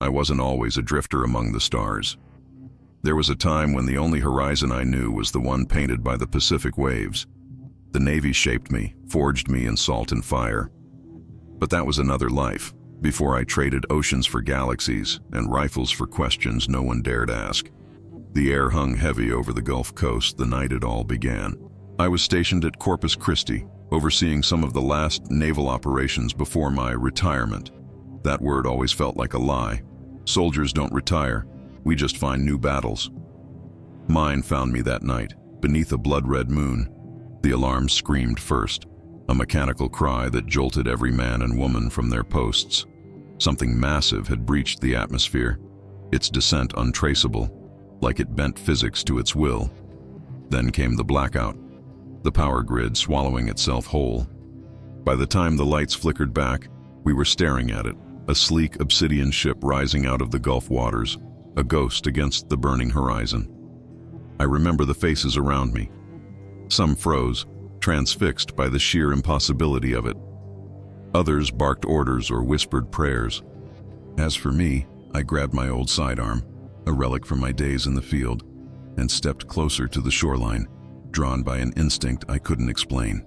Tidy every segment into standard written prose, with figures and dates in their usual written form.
I wasn't always a drifter among the stars. There was a time when the only horizon I knew was the one painted by the Pacific waves. The Navy shaped me, forged me in salt and fire. But that was another life, before I traded oceans for galaxies and rifles for questions no one dared ask. The air hung heavy over the Gulf Coast the night it all began. I was stationed at Corpus Christi, overseeing some of the last naval operations before my retirement. That word always felt like a lie. Soldiers don't retire, we just find new battles. Mine found me that night, beneath a blood-red moon. The alarm screamed first, a mechanical cry that jolted every man and woman from their posts. Something massive had breached the atmosphere, its descent untraceable, like it bent physics to its will. Then came the blackout, the power grid swallowing itself whole. By the time the lights flickered back, we were staring at it, a sleek obsidian ship rising out of the Gulf waters, a ghost against the burning horizon. I remember the faces around me. Some froze, transfixed by the sheer impossibility of it. Others barked orders or whispered prayers. As for me, I grabbed my old sidearm, a relic from my days in the field, and stepped closer to the shoreline, drawn by an instinct I couldn't explain.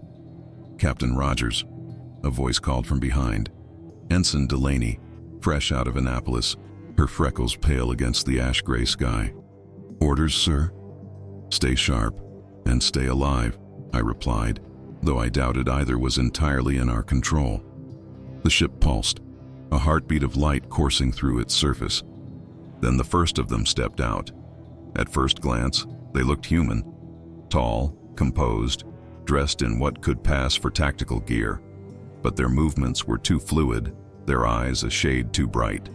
"Captain Rogers," a voice called from behind. Ensign Delaney, fresh out of Annapolis, her freckles pale against the ash-gray sky. "Orders, sir?" "Stay sharp and stay alive," I replied, though I doubted either was entirely in our control. The ship pulsed, a heartbeat of light coursing through its surface. Then the first of them stepped out. At first glance, they looked human. Tall, composed, dressed in what could pass for tactical gear. But their movements were too fluid, their eyes a shade too bright.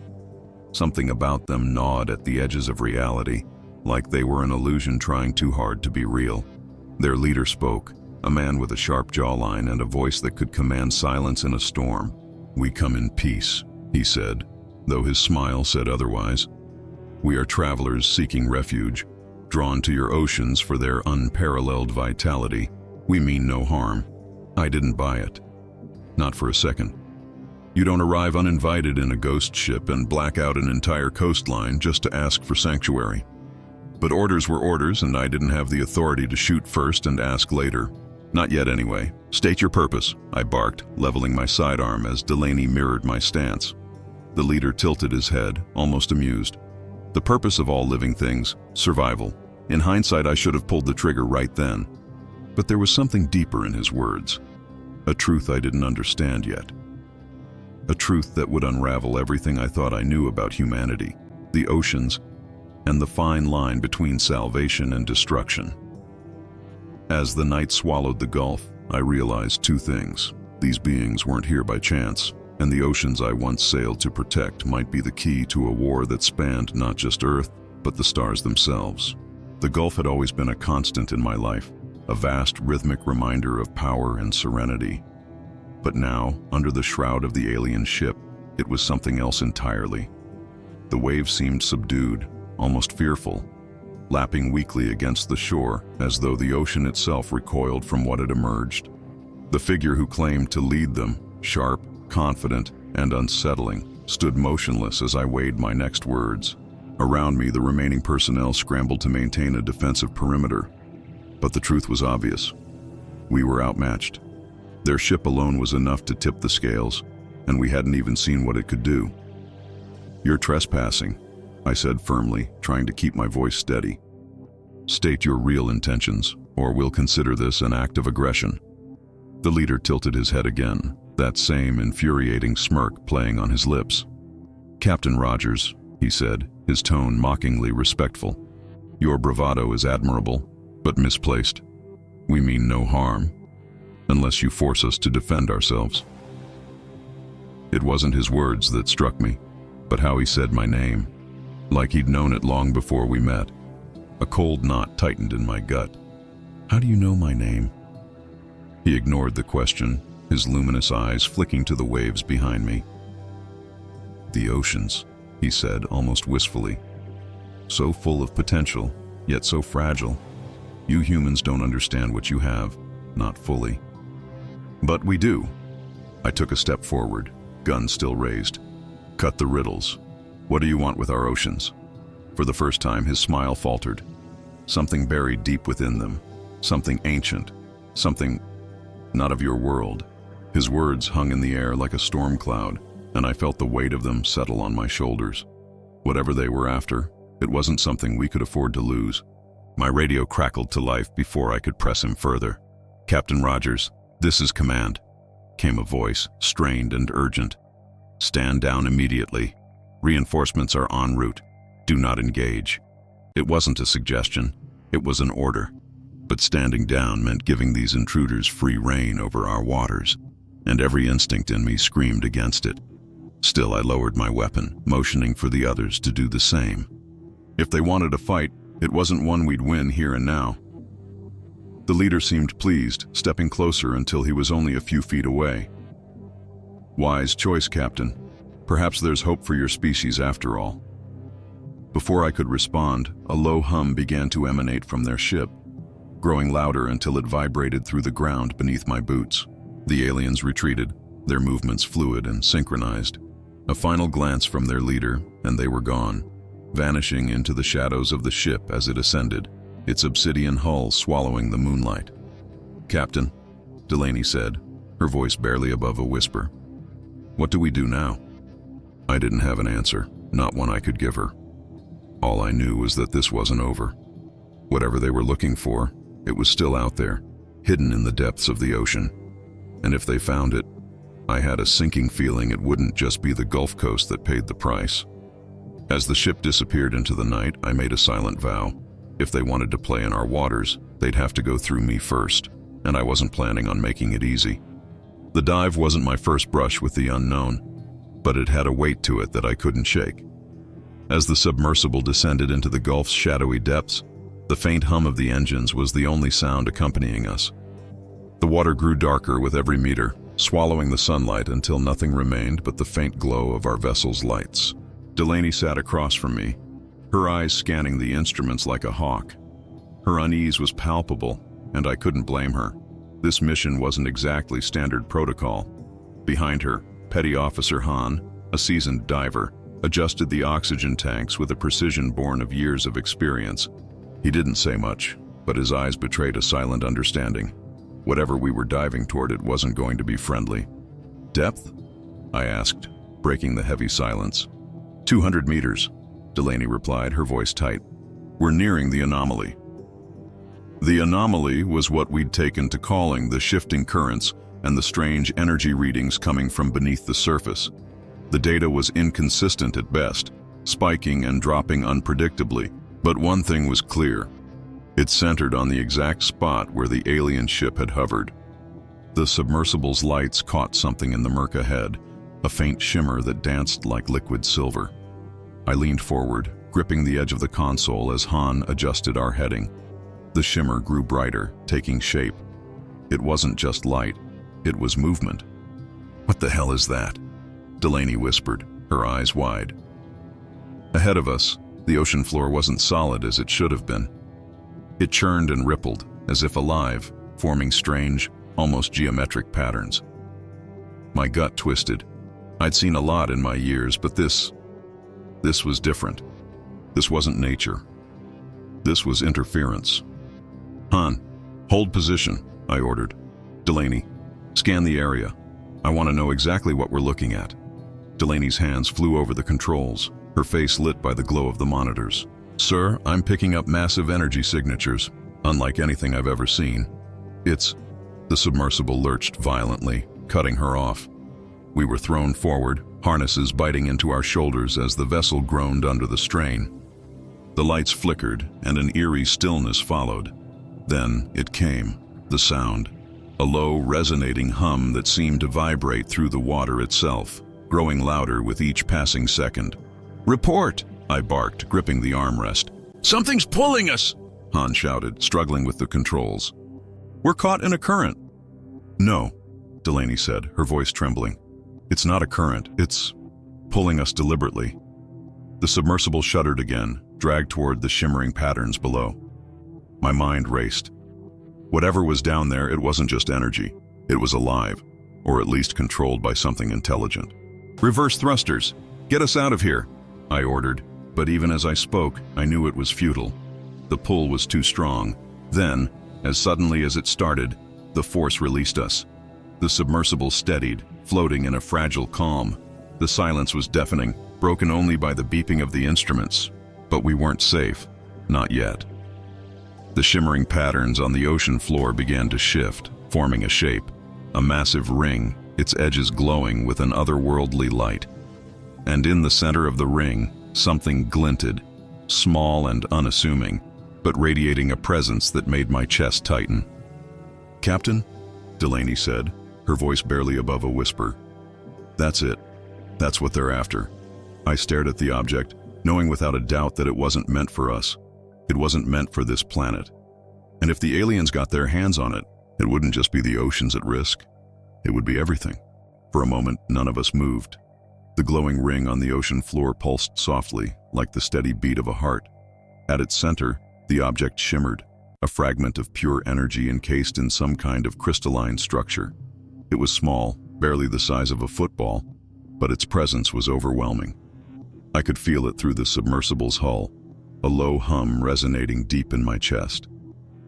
Something about them gnawed at the edges of reality, like they were an illusion trying too hard to be real. Their leader spoke, a man with a sharp jawline and a voice that could command silence in a storm. "We come in peace," he said, though his smile said otherwise. "We are travelers seeking refuge, drawn to your oceans for their unparalleled vitality. We mean no harm." I didn't buy it. Not for a second. You don't arrive uninvited in a ghost ship and black out an entire coastline just to ask for sanctuary. But orders were orders, and I didn't have the authority to shoot first and ask later. "Not yet, anyway. State your purpose," I barked, leveling my sidearm as Delaney mirrored my stance. The leader tilted his head, almost amused. "The purpose of all living things, survival. In hindsight, I should have pulled the trigger right then." But there was something deeper in his words. A truth I didn't understand yet. A truth that would unravel everything I thought I knew about humanity, the oceans, and the fine line between salvation and destruction. As the night swallowed the Gulf, I realized two things. These beings weren't here by chance, and the oceans I once sailed to protect might be the key to a war that spanned not just Earth, but the stars themselves. The Gulf had always been a constant in my life, a vast rhythmic reminder of power and serenity. But now, under the shroud of the alien ship, it was something else entirely. The waves seemed subdued, almost fearful, lapping weakly against the shore as though the ocean itself recoiled from what had emerged. The figure who claimed to lead them, sharp, confident, and unsettling, stood motionless as I weighed my next words. Around me, the remaining personnel scrambled to maintain a defensive perimeter. But the truth was obvious. We were outmatched. Their ship alone was enough to tip the scales, and we hadn't even seen what it could do. "You're trespassing," I said firmly, trying to keep my voice steady. "State your real intentions, or we'll consider this an act of aggression." The leader tilted his head again, that same infuriating smirk playing on his lips. "Captain Rogers," he said, his tone mockingly respectful, "your bravado is admirable, but misplaced. We mean no harm, unless you force us to defend ourselves." It wasn't his words that struck me, but how he said my name, like he'd known it long before we met. A cold knot tightened in my gut. "How do you know my name?" He ignored the question, his luminous eyes flicking to the waves behind me. "The oceans," he said, almost wistfully. "So full of potential, yet so fragile. You humans don't understand what you have, not fully." "But we do." I took a step forward, gun still raised. "Cut the riddles. What do you want with our oceans? For the first time, his smile faltered. Something buried deep within them. Something ancient. Something not of your world. His words hung in the air like a storm cloud, and I felt the weight of them settle on my shoulders. Whatever they were after, it wasn't something we could afford to lose. My radio crackled to life before I could press him further. "Captain Rogers, this is command," came a voice, strained and urgent. "Stand down immediately. Reinforcements are en route. Do not engage." It wasn't a suggestion, it was an order. But standing down meant giving these intruders free rein over our waters, and every instinct in me screamed against it. Still, I lowered my weapon, motioning for the others to do the same. If they wanted a fight, it wasn't one we'd win here and now. The leader seemed pleased, stepping closer until he was only a few feet away. "Wise choice, Captain. Perhaps there's hope for your species after all." Before I could respond, a low hum began to emanate from their ship, growing louder until it vibrated through the ground beneath my boots. The aliens retreated, their movements fluid and synchronized. A final glance from their leader, and they were gone, vanishing into the shadows of the ship as it ascended, its obsidian hull swallowing the moonlight. "Captain," Delaney said, her voice barely above a whisper. "What do we do now?" I didn't have an answer, not one I could give her. All I knew was that this wasn't over. Whatever they were looking for, it was still out there, hidden in the depths of the ocean. And if they found it, I had a sinking feeling it wouldn't just be the Gulf Coast that paid the price. As the ship disappeared into the night, I made a silent vow. If they wanted to play in our waters, they'd have to go through me first, and I wasn't planning on making it easy. The dive wasn't my first brush with the unknown, but it had a weight to it that I couldn't shake. As the submersible descended into the Gulf's shadowy depths, the faint hum of the engines was the only sound accompanying us. The water grew darker with every meter, swallowing the sunlight until nothing remained but the faint glow of our vessel's lights. Delaney sat across from me, her eyes scanning the instruments like a hawk. Her unease was palpable, and I couldn't blame her. This mission wasn't exactly standard protocol. Behind her, Petty Officer Hahn, a seasoned diver, adjusted the oxygen tanks with a precision born of years of experience. He didn't say much, but his eyes betrayed a silent understanding. Whatever we were diving toward, it wasn't going to be friendly. "Depth?" I asked, breaking the heavy silence. 200 meters, Delaney replied, her voice tight. "We're nearing the anomaly." The anomaly was what we'd taken to calling the shifting currents and the strange energy readings coming from beneath the surface. The data was inconsistent at best, spiking and dropping unpredictably, but one thing was clear. It centered on the exact spot where the alien ship had hovered. The submersible's lights caught something in the murk ahead, a faint shimmer that danced like liquid silver. I leaned forward, gripping the edge of the console as Hahn adjusted our heading. The shimmer grew brighter, taking shape. It wasn't just light, it was movement. "What the hell is that?" Delaney whispered, her eyes wide. Ahead of us, the ocean floor wasn't solid as it should have been. It churned and rippled, as if alive, forming strange, almost geometric patterns. My gut twisted. I'd seen a lot in my years, but this was different. This wasn't nature. This was interference. "Hahn, hold position," I ordered. "Delaney, scan the area. I want to know exactly what we're looking at." Delaney's hands flew over the controls, her face lit by the glow of the monitors. "Sir, I'm picking up massive energy signatures, unlike anything I've ever seen. It's..." The submersible lurched violently, cutting her off. We were thrown forward, harnesses biting into our shoulders as the vessel groaned under the strain. The lights flickered, and an eerie stillness followed. Then it came, the sound, a low, resonating hum that seemed to vibrate through the water itself, growing louder with each passing second. "Report!" I barked, gripping the armrest. "Something's pulling us!" Hahn shouted, struggling with the controls. "We're caught in a current." "No," Delaney said, her voice trembling. "It's not a current, it's pulling us deliberately." The submersible shuddered again, dragged toward the shimmering patterns below. My mind raced. Whatever was down there, it wasn't just energy. It was alive, or at least controlled by something intelligent. "Reverse thrusters! Get us out of here!" I ordered, but even as I spoke, I knew it was futile. The pull was too strong. Then, as suddenly as it started, the force released us. The submersible steadied, floating in a fragile calm. The silence was deafening, broken only by the beeping of the instruments. But we weren't safe. Not yet. The shimmering patterns on the ocean floor began to shift, forming a shape. A massive ring, its edges glowing with an otherworldly light. And in the center of the ring, something glinted, small and unassuming, but radiating a presence that made my chest tighten. "Captain," Delaney said, her voice barely above a whisper. "That's it. That's what they're after." I stared at the object, knowing without a doubt that it wasn't meant for us. It wasn't meant for this planet. And if the aliens got their hands on it, it wouldn't just be the oceans at risk. It would be everything. For a moment, none of us moved. The glowing ring on the ocean floor pulsed softly, like the steady beat of a heart. At its center, the object shimmered, a fragment of pure energy encased in some kind of crystalline structure. It was small, barely the size of a football, but its presence was overwhelming. I could feel it through the submersible's hull, a low hum resonating deep in my chest.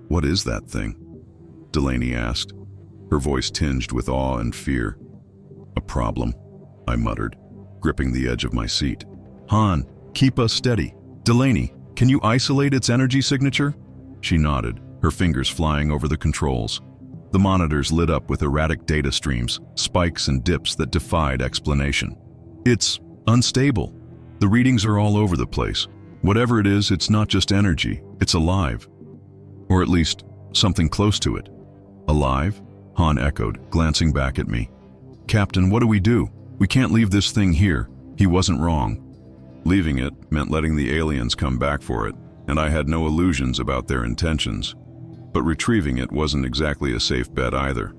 "What is that thing?" Delaney asked, her voice tinged with awe and fear. "A problem," I muttered, gripping the edge of my seat. "Han, keep us steady. Delaney, can you isolate its energy signature?" She nodded, her fingers flying over the controls. The monitors lit up with erratic data streams, spikes and dips that defied explanation. "It's unstable. The readings are all over the place. Whatever it is, it's not just energy, it's alive. Or at least, something close to it." "Alive?" Han echoed, glancing back at me. "Captain, what do we do? We can't leave this thing here." He wasn't wrong. Leaving it meant letting the aliens come back for it, and I had no illusions about their intentions. But retrieving it wasn't exactly a safe bet either.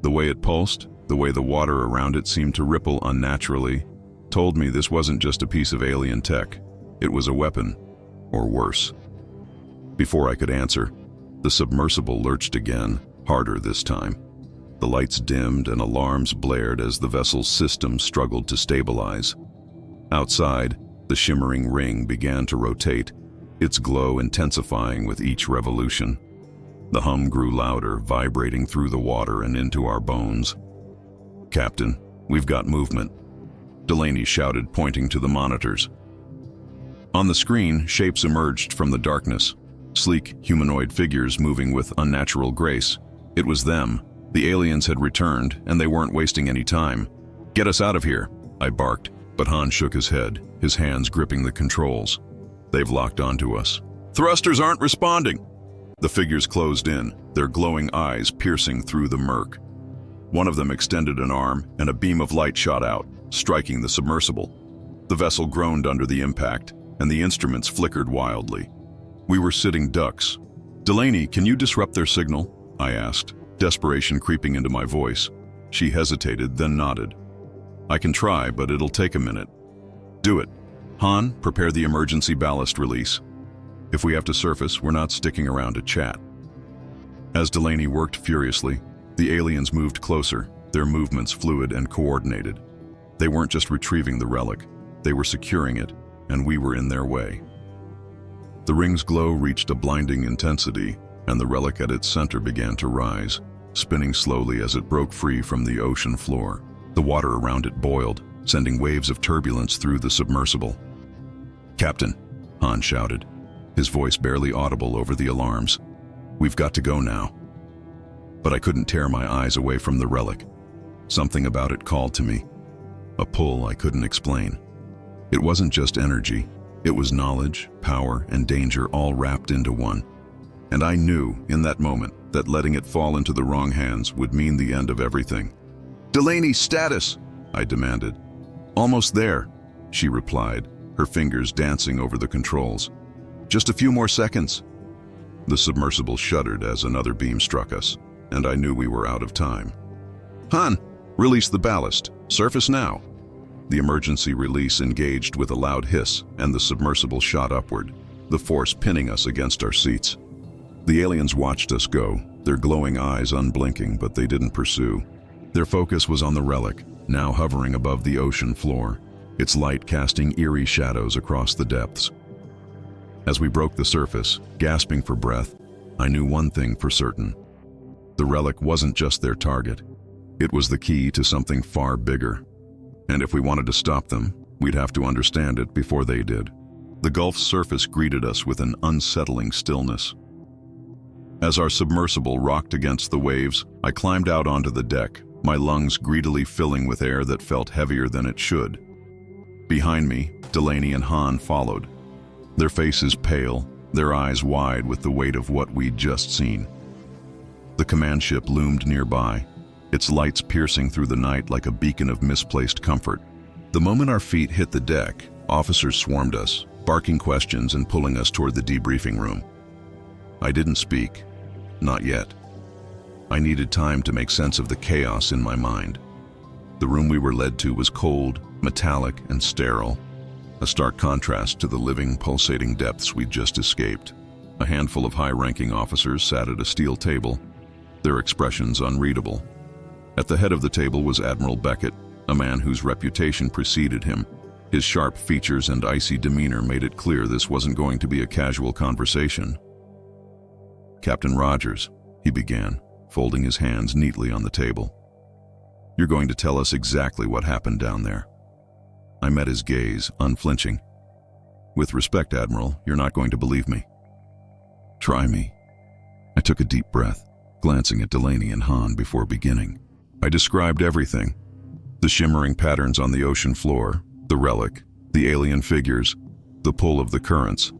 The way it pulsed, the way the water around it seemed to ripple unnaturally, told me this wasn't just a piece of alien tech. It was a weapon, or worse. Before I could answer, the submersible lurched again, harder this time. The lights dimmed and alarms blared as the vessel's system struggled to stabilize. Outside, the shimmering ring began to rotate, its glow intensifying with each revolution. The hum grew louder, vibrating through the water and into our bones. "Captain, we've got movement," Delaney shouted, pointing to the monitors. On the screen, shapes emerged from the darkness, sleek, humanoid figures moving with unnatural grace. It was them. The aliens had returned, and they weren't wasting any time. "Get us out of here," I barked, but Han shook his head, his hands gripping the controls. "They've locked onto us." "Thrusters aren't responding!" The figures closed in, their glowing eyes piercing through the murk. One of them extended an arm, and a beam of light shot out, striking the submersible. The vessel groaned under the impact, and the instruments flickered wildly. We were sitting ducks. "Delaney, can you disrupt their signal?" I asked, desperation creeping into my voice. She hesitated, then nodded. "I can try, but it'll take a minute." "Do it. Han, prepare the emergency ballast release. If we have to surface, we're not sticking around to chat." As Delaney worked furiously, the aliens moved closer, their movements fluid and coordinated. They weren't just retrieving the relic, they were securing it, and we were in their way. The ring's glow reached a blinding intensity, and the relic at its center began to rise, spinning slowly as it broke free from the ocean floor. The water around it boiled, sending waves of turbulence through the submersible. "Captain," Han shouted, his voice barely audible over the alarms. "We've got to go now." But I couldn't tear my eyes away from the relic. Something about it called to me, a pull I couldn't explain. It wasn't just energy, it was knowledge, power, and danger all wrapped into one. And I knew, in that moment, that letting it fall into the wrong hands would mean the end of everything. "Delaney, status!" I demanded. "Almost there," she replied, her fingers dancing over the controls. "Just a few more seconds." The submersible shuddered as another beam struck us, and I knew we were out of time. "Han, release the ballast. Surface now." The emergency release engaged with a loud hiss, and the submersible shot upward, the force pinning us against our seats. The aliens watched us go, their glowing eyes unblinking, but they didn't pursue. Their focus was on the relic, now hovering above the ocean floor. its light casting eerie shadows across the depths. As we broke the surface, gasping for breath, I knew one thing for certain. The relic wasn't just their target. It was the key to something far bigger. And if we wanted to stop them, we'd have to understand it before they did. The Gulf's surface greeted us with an unsettling stillness. As our submersible rocked against the waves, I climbed out onto the deck, my lungs greedily filling with air that felt heavier than it should. Behind me, Delaney and Han followed, their faces pale, their eyes wide with the weight of what we'd just seen. The command ship loomed nearby, its lights piercing through the night like a beacon of misplaced comfort. The moment our feet hit the deck, officers swarmed us, barking questions and pulling us toward the debriefing room. I didn't speak. Not yet. I needed time to make sense of the chaos in my mind. The room we were led to was cold, metallic, and sterile, a stark contrast to the living, pulsating depths we'd just escaped. A handful of high-ranking officers sat at a steel table, their expressions unreadable. At the head of the table was Admiral Beckett, a man whose reputation preceded him. His sharp features and icy demeanor made it clear this wasn't going to be a casual conversation. "Captain Rogers," he began, folding his hands neatly on the table. "You're going to tell us exactly what happened down there." I met his gaze, unflinching. "With respect, Admiral, you're not going to believe me." "Try me." I took a deep breath, glancing at Delaney and Han before beginning. I described everything. The shimmering patterns on the ocean floor, the relic, the alien figures, the pull of the currents,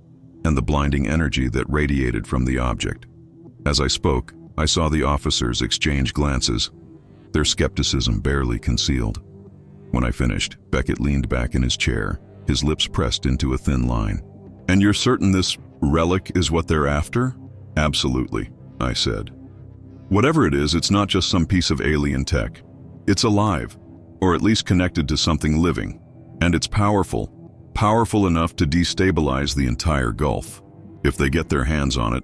and the blinding energy that radiated from the object. As I spoke, I saw the officers exchange glances, their skepticism barely concealed. When I finished, Beckett leaned back in his chair, his lips pressed into a thin line. "And you're certain this relic is what they're after?" "Absolutely," I said. "Whatever it is, it's not just some piece of alien tech. It's alive, or at least connected to something living. And it's powerful enough to destabilize the entire Gulf. If they get their hands on it,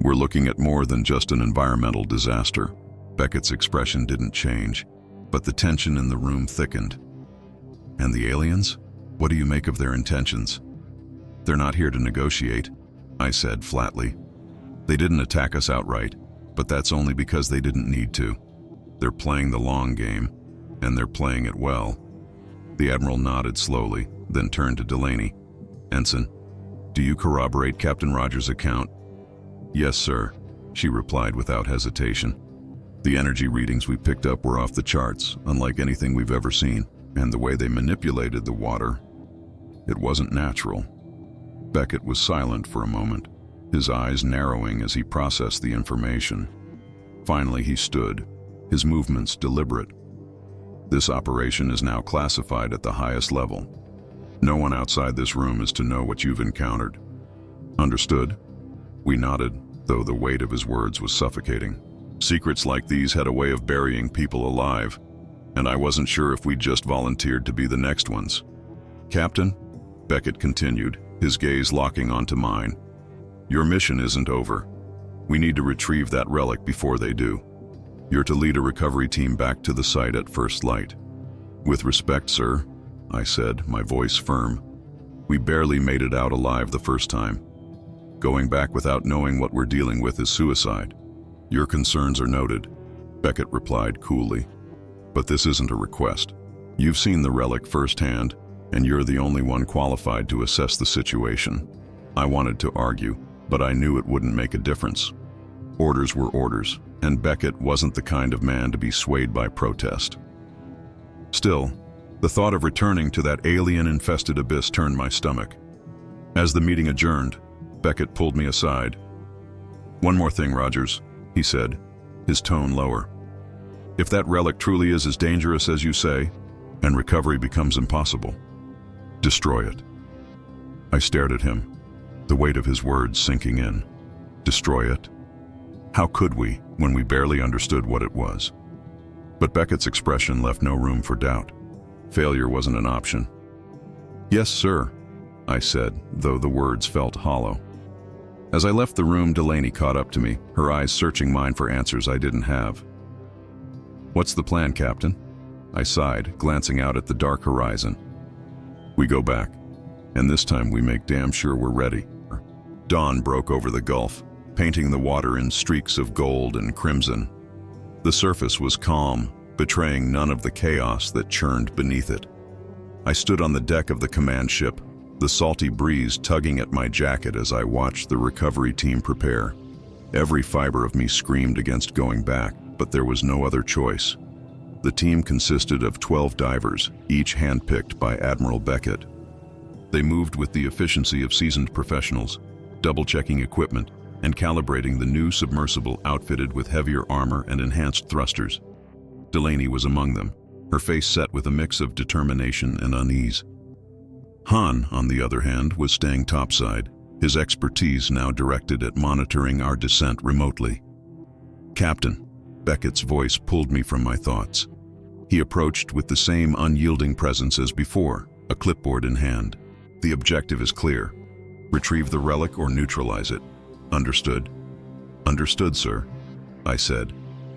we're looking at more than just an environmental disaster." Beckett's expression didn't change, but the tension in the room thickened. "And the aliens? What do you make of their intentions?" "They're not here to negotiate," I said flatly. "They didn't attack us outright, but that's only because they didn't need to. They're playing the long game, and they're playing it well." The Admiral nodded slowly, then turned to Delaney. "Ensign, do you corroborate Captain Rogers' account?" "Yes, sir," she replied without hesitation. "The energy readings we picked up were off the charts, unlike anything we've ever seen, and the way they manipulated the water, it wasn't natural." Beckett was silent for a moment, his eyes narrowing as he processed the information. Finally, he stood, his movements deliberate. "This operation is now classified at the highest level. No one outside this room is to know what you've encountered. Understood?" We nodded, though the weight of his words was suffocating. Secrets like these had a way of burying people alive, and I wasn't sure if we'd just volunteered to be the next ones. "Captain," Beckett continued, his gaze locking onto mine, "your mission isn't over. We need to retrieve that relic before they do. You're to lead a recovery team back to the site at first light." "With respect, sir," I said, my voice firm. "We barely made it out alive the first time. Going back without knowing what we're dealing with is suicide." "Your concerns are noted," Beckett replied coolly. "But this isn't a request. You've seen the relic firsthand, and you're the only one qualified to assess the situation." I wanted to argue, but I knew it wouldn't make a difference. Orders were orders, and Beckett wasn't the kind of man to be swayed by protest. Still, the thought of returning to that alien-infested abyss turned my stomach. As the meeting adjourned, Beckett pulled me aside. "One more thing, Rogers," he said, his tone lower. "If that relic truly is as dangerous as you say, and recovery becomes impossible, destroy it." I stared at him, the weight of his words sinking in. Destroy it? How could we, when we barely understood what it was? But Beckett's expression left no room for doubt. Failure wasn't an option. "Yes, sir," I said, though the words felt hollow. As I left the room, Delaney caught up to me, her eyes searching mine for answers I didn't have. "What's the plan, Captain?" I sighed, glancing out at the dark horizon. We go back, and this time we make damn sure we're ready. Dawn broke over the gulf, painting the water in streaks of gold and crimson. The surface was calm, betraying none of the chaos that churned beneath it. I stood on the deck of the command ship, the salty breeze tugging at my jacket as I watched the recovery team prepare. Every fiber of me screamed against going back, but there was no other choice. The team consisted of 12 divers, each handpicked by Admiral Beckett. They moved with the efficiency of seasoned professionals, double-checking equipment and calibrating the new submersible outfitted with heavier armor and enhanced thrusters. Delaney was among them, her face set with a mix of determination and unease. Han, on the other hand, was staying topside, his expertise now directed at monitoring our descent remotely. "Captain," Beckett's voice pulled me from my thoughts. He approached with the same unyielding presence as before, a clipboard in hand. "The objective is clear. Retrieve the relic or neutralize it. Understood?" "Understood, sir," I said,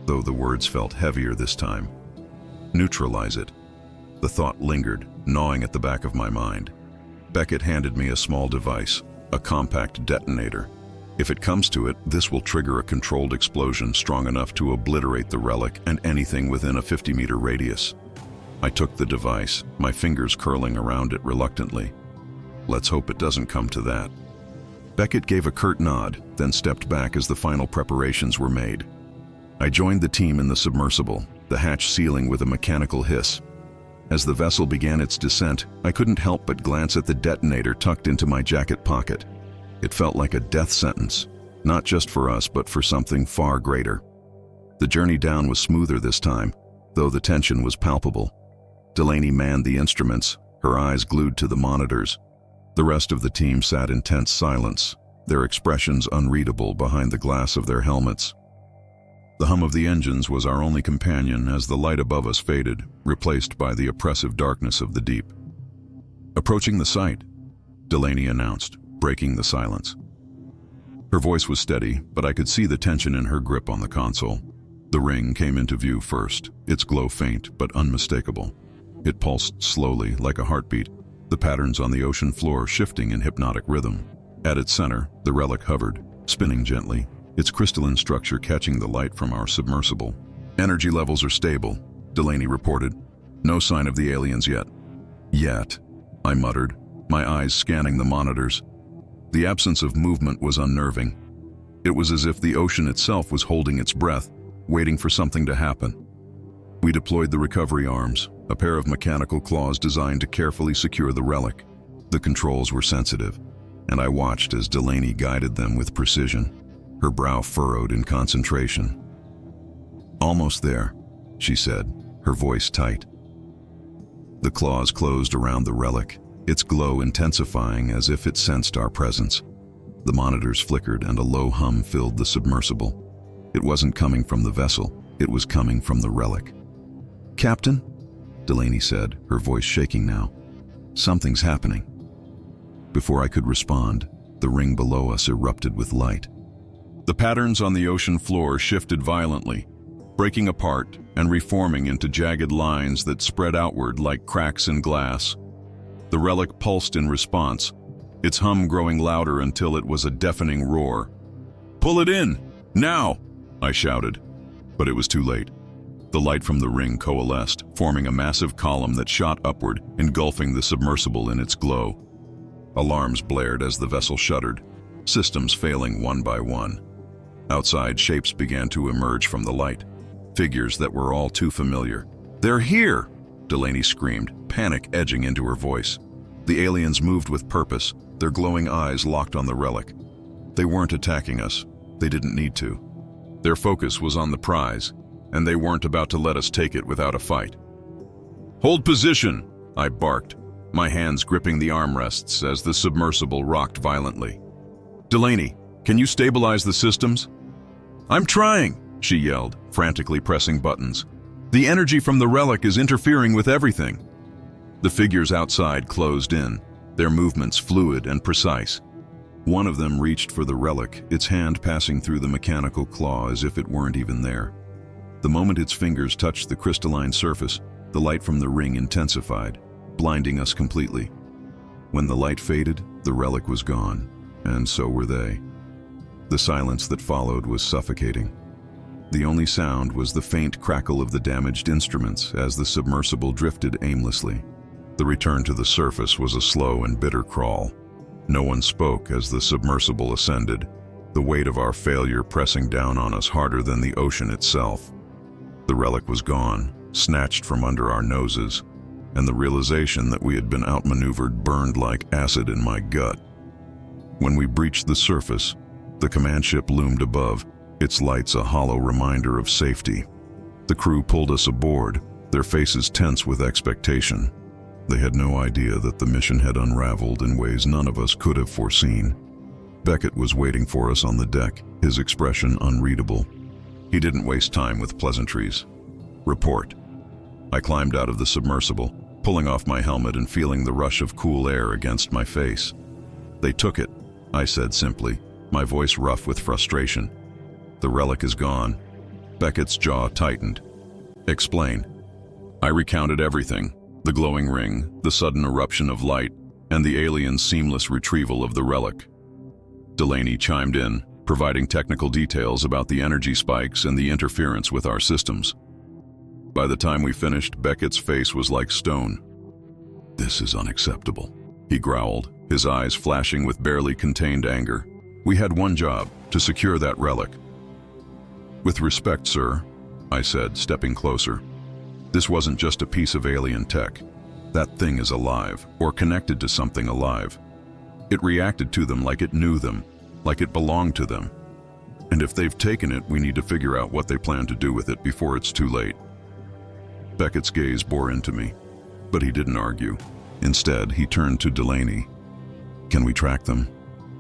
though the words felt heavier this time. "Neutralize it." The thought lingered, gnawing at the back of my mind. Beckett handed me a small device, a compact detonator. If it comes to it, this will trigger a controlled explosion strong enough to obliterate the relic and anything within a 50-meter radius. I took the device, my fingers curling around it reluctantly. Let's hope it doesn't come to that. Beckett gave a curt nod, then stepped back as the final preparations were made. I joined the team in the submersible, the hatch sealing with a mechanical hiss. As the vessel began its descent, I couldn't help but glance at the detonator tucked into my jacket pocket. It felt like a death sentence, not just for us, but for something far greater. The journey down was smoother this time, though the tension was palpable. Delaney manned the instruments, her eyes glued to the monitors. The rest of the team sat in tense silence, their expressions unreadable behind the glass of their helmets. The hum of the engines was our only companion as the light above us faded, replaced by the oppressive darkness of the deep. "Approaching the site," Delaney announced, breaking the silence. Her voice was steady, but I could see the tension in her grip on the console. The ring came into view first, its glow faint but unmistakable. It pulsed slowly, like a heartbeat, the patterns on the ocean floor shifting in hypnotic rhythm. At its center, the relic hovered, spinning gently, its crystalline structure catching the light from our submersible. "Energy levels are stable," Delaney reported. "No sign of the aliens yet." "Yet," I muttered, my eyes scanning the monitors. The absence of movement was unnerving. It was as if the ocean itself was holding its breath, waiting for something to happen. We deployed the recovery arms, a pair of mechanical claws designed to carefully secure the relic. The controls were sensitive, and I watched as Delaney guided them with precision, her brow furrowed in concentration. "Almost there," she said, her voice tight. The claws closed around the relic, its glow intensifying as if it sensed our presence. The monitors flickered and a low hum filled the submersible. It wasn't coming from the vessel, it was coming from the relic. "Captain," Delaney said, her voice shaking now. "Something's happening." Before I could respond, the ring below us erupted with light. The patterns on the ocean floor shifted violently, breaking apart and reforming into jagged lines that spread outward like cracks in glass. The relic pulsed in response, its hum growing louder until it was a deafening roar. "Pull it in! Now!" I shouted, but it was too late. The light from the ring coalesced, forming a massive column that shot upward, engulfing the submersible in its glow. Alarms blared as the vessel shuddered, systems failing one by one. Outside, shapes began to emerge from the light, figures that were all too familiar. "They're here!" Delaney screamed, panic edging into her voice. The aliens moved with purpose, their glowing eyes locked on the relic. They weren't attacking us. They didn't need to. Their focus was on the prize, and they weren't about to let us take it without a fight. "Hold position!" I barked, my hands gripping the armrests as the submersible rocked violently. "Delaney, can you stabilize the systems?" "I'm trying," she yelled, frantically pressing buttons. "The energy from the relic is interfering with everything." The figures outside closed in, their movements fluid and precise. One of them reached for the relic, its hand passing through the mechanical claw as if it weren't even there. The moment its fingers touched the crystalline surface, the light from the ring intensified, blinding us completely. When the light faded, the relic was gone, and so were they. The silence that followed was suffocating. The only sound was the faint crackle of the damaged instruments as the submersible drifted aimlessly. The return to the surface was a slow and bitter crawl. No one spoke as the submersible ascended, the weight of our failure pressing down on us harder than the ocean itself. The relic was gone, snatched from under our noses, and the realization that we had been outmaneuvered burned like acid in my gut. When we breached the surface, the command ship loomed above, its lights a hollow reminder of safety. The crew pulled us aboard, their faces tense with expectation. They had no idea that the mission had unraveled in ways none of us could have foreseen. Beckett was waiting for us on the deck, his expression unreadable. He didn't waste time with pleasantries. "Report." I climbed out of the submersible, pulling off my helmet and feeling the rush of cool air against my face. "They took it," I said simply, my voice rough with frustration. "The relic is gone." Beckett's jaw tightened. "Explain." I recounted everything. The glowing ring, the sudden eruption of light, and the alien's seamless retrieval of the relic. Delaney chimed in, providing technical details about the energy spikes and the interference with our systems. By the time we finished, Beckett's face was like stone. "This is unacceptable," he growled, his eyes flashing with barely contained anger. "We had one job, to secure that relic." "With respect, sir," I said, stepping closer. "This wasn't just a piece of alien tech. That thing is alive, or connected to something alive. It reacted to them like it knew them, like it belonged to them. And if they've taken it, we need to figure out what they plan to do with it before it's too late." Beckett's gaze bore into me, but he didn't argue. Instead, he turned to Delaney. "Can we track them?"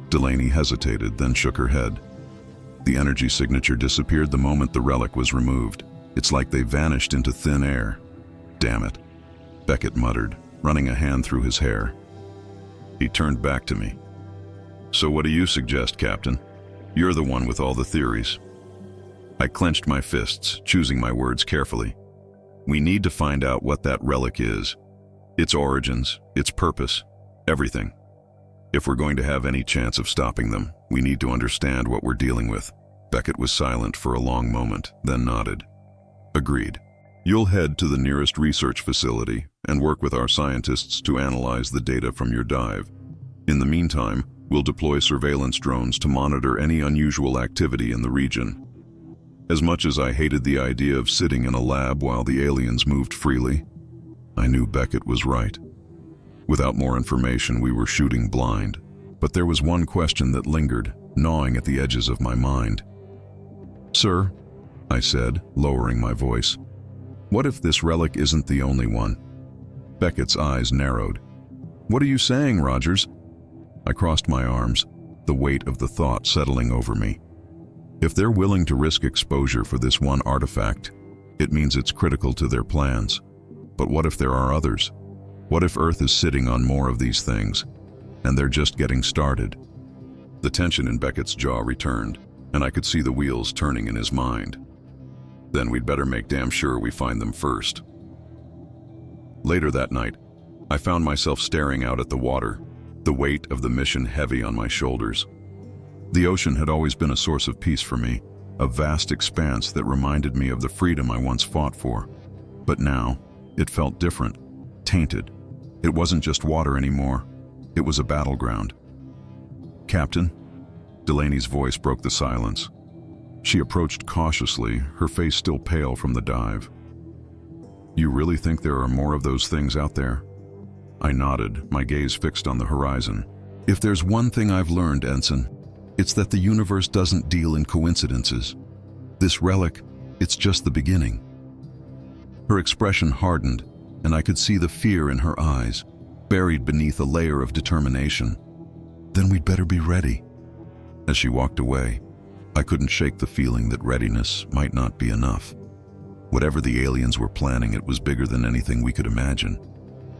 Delaney hesitated, then shook her head. "The energy signature disappeared the moment the relic was removed. It's like they vanished into thin air." "Damn it," Beckett muttered, running a hand through his hair. He turned back to me. "So what do you suggest, Captain? You're the one with all the theories." I clenched my fists, choosing my words carefully. "We need to find out what that relic is. Its origins, its purpose, everything. If we're going to have any chance of stopping them, we need to understand what we're dealing with." Beckett was silent for a long moment, then nodded. "Agreed. You'll head to the nearest research facility and work with our scientists to analyze the data from your dive. In the meantime, we'll deploy surveillance drones to monitor any unusual activity in the region." As much as I hated the idea of sitting in a lab while the aliens moved freely, I knew Beckett was right. Without more information, we were shooting blind. But there was one question that lingered, gnawing at the edges of my mind. "Sir," I said, lowering my voice, "what if this relic isn't the only one?" Beckett's eyes narrowed. "What are you saying, Rogers?" I crossed my arms, the weight of the thought settling over me. If they're willing to risk exposure for this one artifact, it means it's critical to their plans. But what if there are others? What if Earth is sitting on more of these things, and they're just getting started? The tension in Beckett's jaw returned, and I could see the wheels turning in his mind. "Then we'd better make damn sure we find them first." Later that night, I found myself staring out at the water, the weight of the mission heavy on my shoulders. The ocean had always been a source of peace for me, a vast expanse that reminded me of the freedom I once fought for. But now, it felt different, tainted. It wasn't just water anymore. It was a battleground. "Captain?" Delaney's voice broke the silence. She approached cautiously, her face still pale from the dive. "You really think there are more of those things out there?" I nodded, my gaze fixed on the horizon. "If there's one thing I've learned, Ensign, it's that the universe doesn't deal in coincidences. This relic, it's just the beginning." Her expression hardened, and I could see the fear in her eyes, buried beneath a layer of determination. "Then we'd better be ready." As she walked away, I couldn't shake the feeling that readiness might not be enough. Whatever the aliens were planning, it was bigger than anything we could imagine.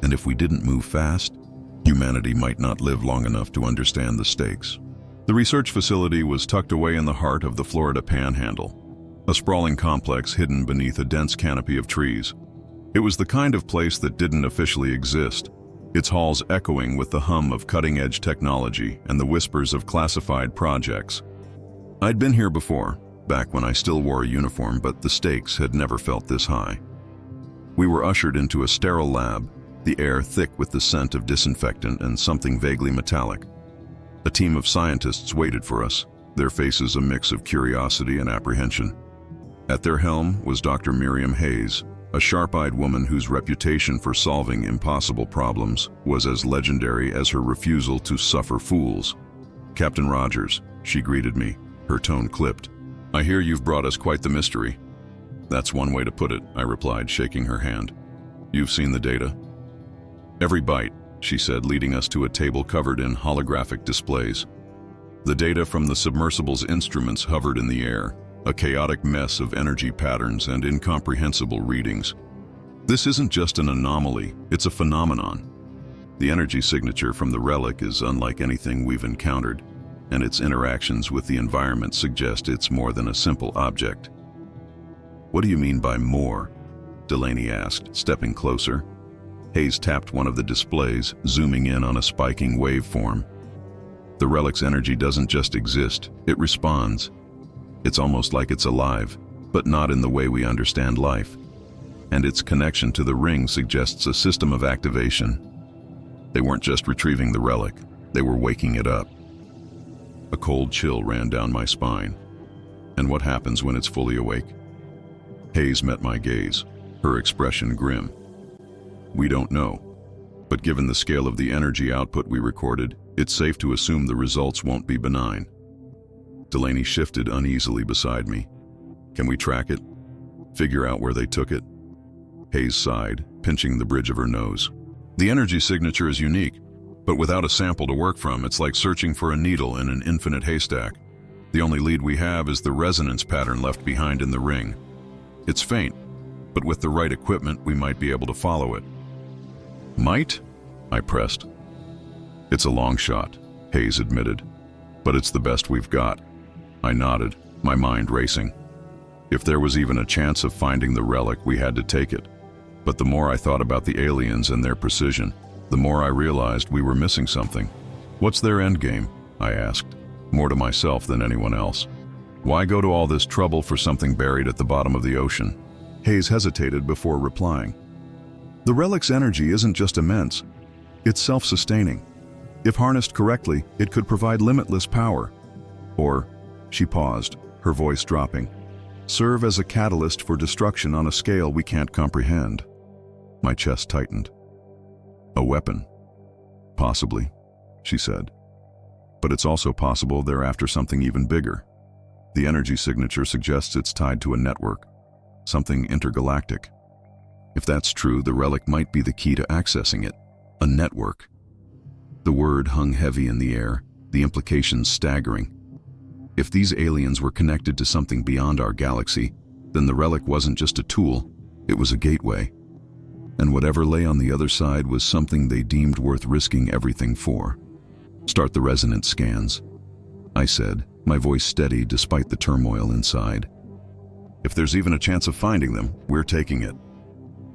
And if we didn't move fast, humanity might not live long enough to understand the stakes. The research facility was tucked away in the heart of the Florida Panhandle, a sprawling complex hidden beneath a dense canopy of trees. It was the kind of place that didn't officially exist, its halls echoing with the hum of cutting-edge technology and the whispers of classified projects. I'd been here before, back when I still wore a uniform, but the stakes had never felt this high. We were ushered into a sterile lab, the air thick with the scent of disinfectant and something vaguely metallic. A team of scientists waited for us, their faces a mix of curiosity and apprehension. At their helm was Dr. Miriam Hayes, a sharp-eyed woman whose reputation for solving impossible problems was as legendary as her refusal to suffer fools. "Captain Rogers," she greeted me, her tone clipped. "I hear you've brought us quite the mystery." "That's one way to put it," I replied, shaking her hand. "You've seen the data?" "Every bite," she said, leading us to a table covered in holographic displays. The data from the submersible's instruments hovered in the air, a chaotic mess of energy patterns and incomprehensible readings. This isn't just an anomaly, it's a phenomenon. The energy signature from the relic is unlike anything we've encountered, and its interactions with the environment suggest it's more than a simple object. "What do you mean by more?" Delaney asked, stepping closer. Hayes tapped one of the displays, zooming in on a spiking waveform. "The relic's energy doesn't just exist, it responds. It's almost like it's alive, but not in the way we understand life. And its connection to the ring suggests a system of activation. They weren't just retrieving the relic, they were waking it up." A cold chill ran down my spine. "And what happens when it's fully awake?" Hayes met my gaze, her expression grim. "We don't know, but given the scale of the energy output we recorded, it's safe to assume the results won't be benign." Delaney shifted uneasily beside me. "Can we track it? Figure out where they took it?" Hayes sighed, pinching the bridge of her nose. "The energy signature is unique, but without a sample to work from, it's like searching for a needle in an infinite haystack. The only lead we have is the resonance pattern left behind in the ring. It's faint, but with the right equipment, we might be able to follow it." "Might?" I pressed. "It's a long shot," Hayes admitted, "but it's the best we've got." I nodded, my mind racing. If there was even a chance of finding the relic, we had to take it. But the more I thought about the aliens and their precision, the more I realized we were missing something. "What's their endgame?" I asked, more to myself than anyone else. "Why go to all this trouble for something buried at the bottom of the ocean?" Hayes hesitated before replying. "The relic's energy isn't just immense, it's self-sustaining. If harnessed correctly, it could provide limitless power. Or," she paused, her voice dropping, "serve as a catalyst for destruction on a scale we can't comprehend." My chest tightened. "A weapon? Possibly," she said. "But it's also possible they're after something even bigger. The energy signature suggests it's tied to a network, something intergalactic. If that's true, the relic might be the key to accessing it. A network." The word hung heavy in the air, the implications staggering. If these aliens were connected to something beyond our galaxy, then the relic wasn't just a tool, it was a gateway. And whatever lay on the other side was something they deemed worth risking everything for. "Start the resonance scans," I said, my voice steady despite the turmoil inside. "If there's even a chance of finding them, we're taking it."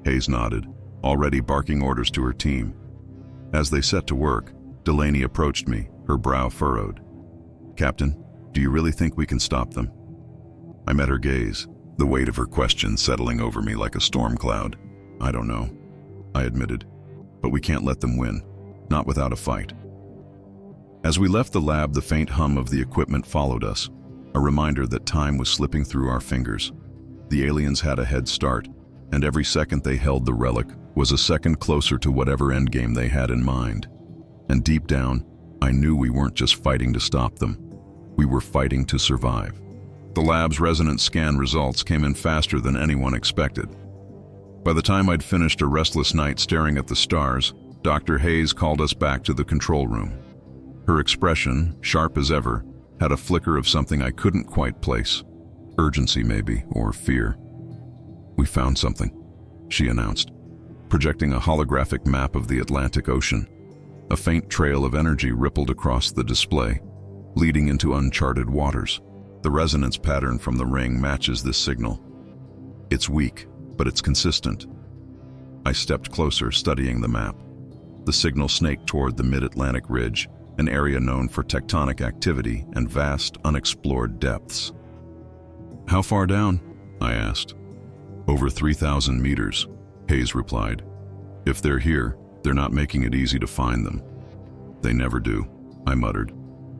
Hayes nodded, already barking orders to her team. As they set to work, Delaney approached me, her brow furrowed. "Captain, do you really think we can stop them?" I met her gaze, the weight of her question settling over me like a storm cloud. "I don't know," I admitted, "but we can't let them win, not without a fight." As we left the lab, the faint hum of the equipment followed us, a reminder that time was slipping through our fingers. The aliens had a head start, and every second they held the relic was a second closer to whatever endgame they had in mind. And deep down, I knew we weren't just fighting to stop them. We were fighting to survive. The lab's resonance scan results came in faster than anyone expected. By the time I'd finished a restless night staring at the stars, Dr. Hayes called us back to the control room. Her expression, sharp as ever, had a flicker of something I couldn't quite place. Urgency maybe, or fear. "We found something," she announced, projecting a holographic map of the Atlantic Ocean. A faint trail of energy rippled across the display, leading into uncharted waters. The resonance pattern from the ring matches this signal. It's weak, but it's consistent. I stepped closer, studying the map. The signal snaked toward the mid-Atlantic ridge, an area known for tectonic activity and vast, unexplored depths. "How far down?" I asked. "Over 3,000 meters," Hayes replied. "If they're here, they're not making it easy to find them." "They never do," I muttered.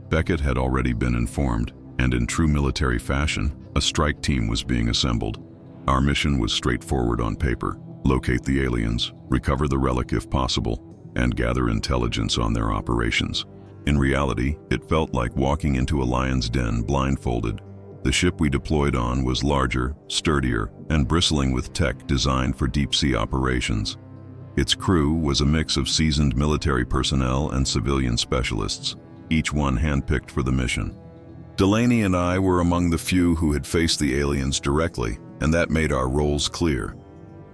Beckett had already been informed, and in true military fashion, a strike team was being assembled. Our mission was straightforward on paper: locate the aliens, recover the relic if possible, and gather intelligence on their operations. In reality, it felt like walking into a lion's den blindfolded. The ship we deployed on was larger, sturdier, and bristling with tech designed for deep-sea operations. Its crew was a mix of seasoned military personnel and civilian specialists, each one handpicked for the mission. Delaney and I were among the few who had faced the aliens directly, and that made our roles clear.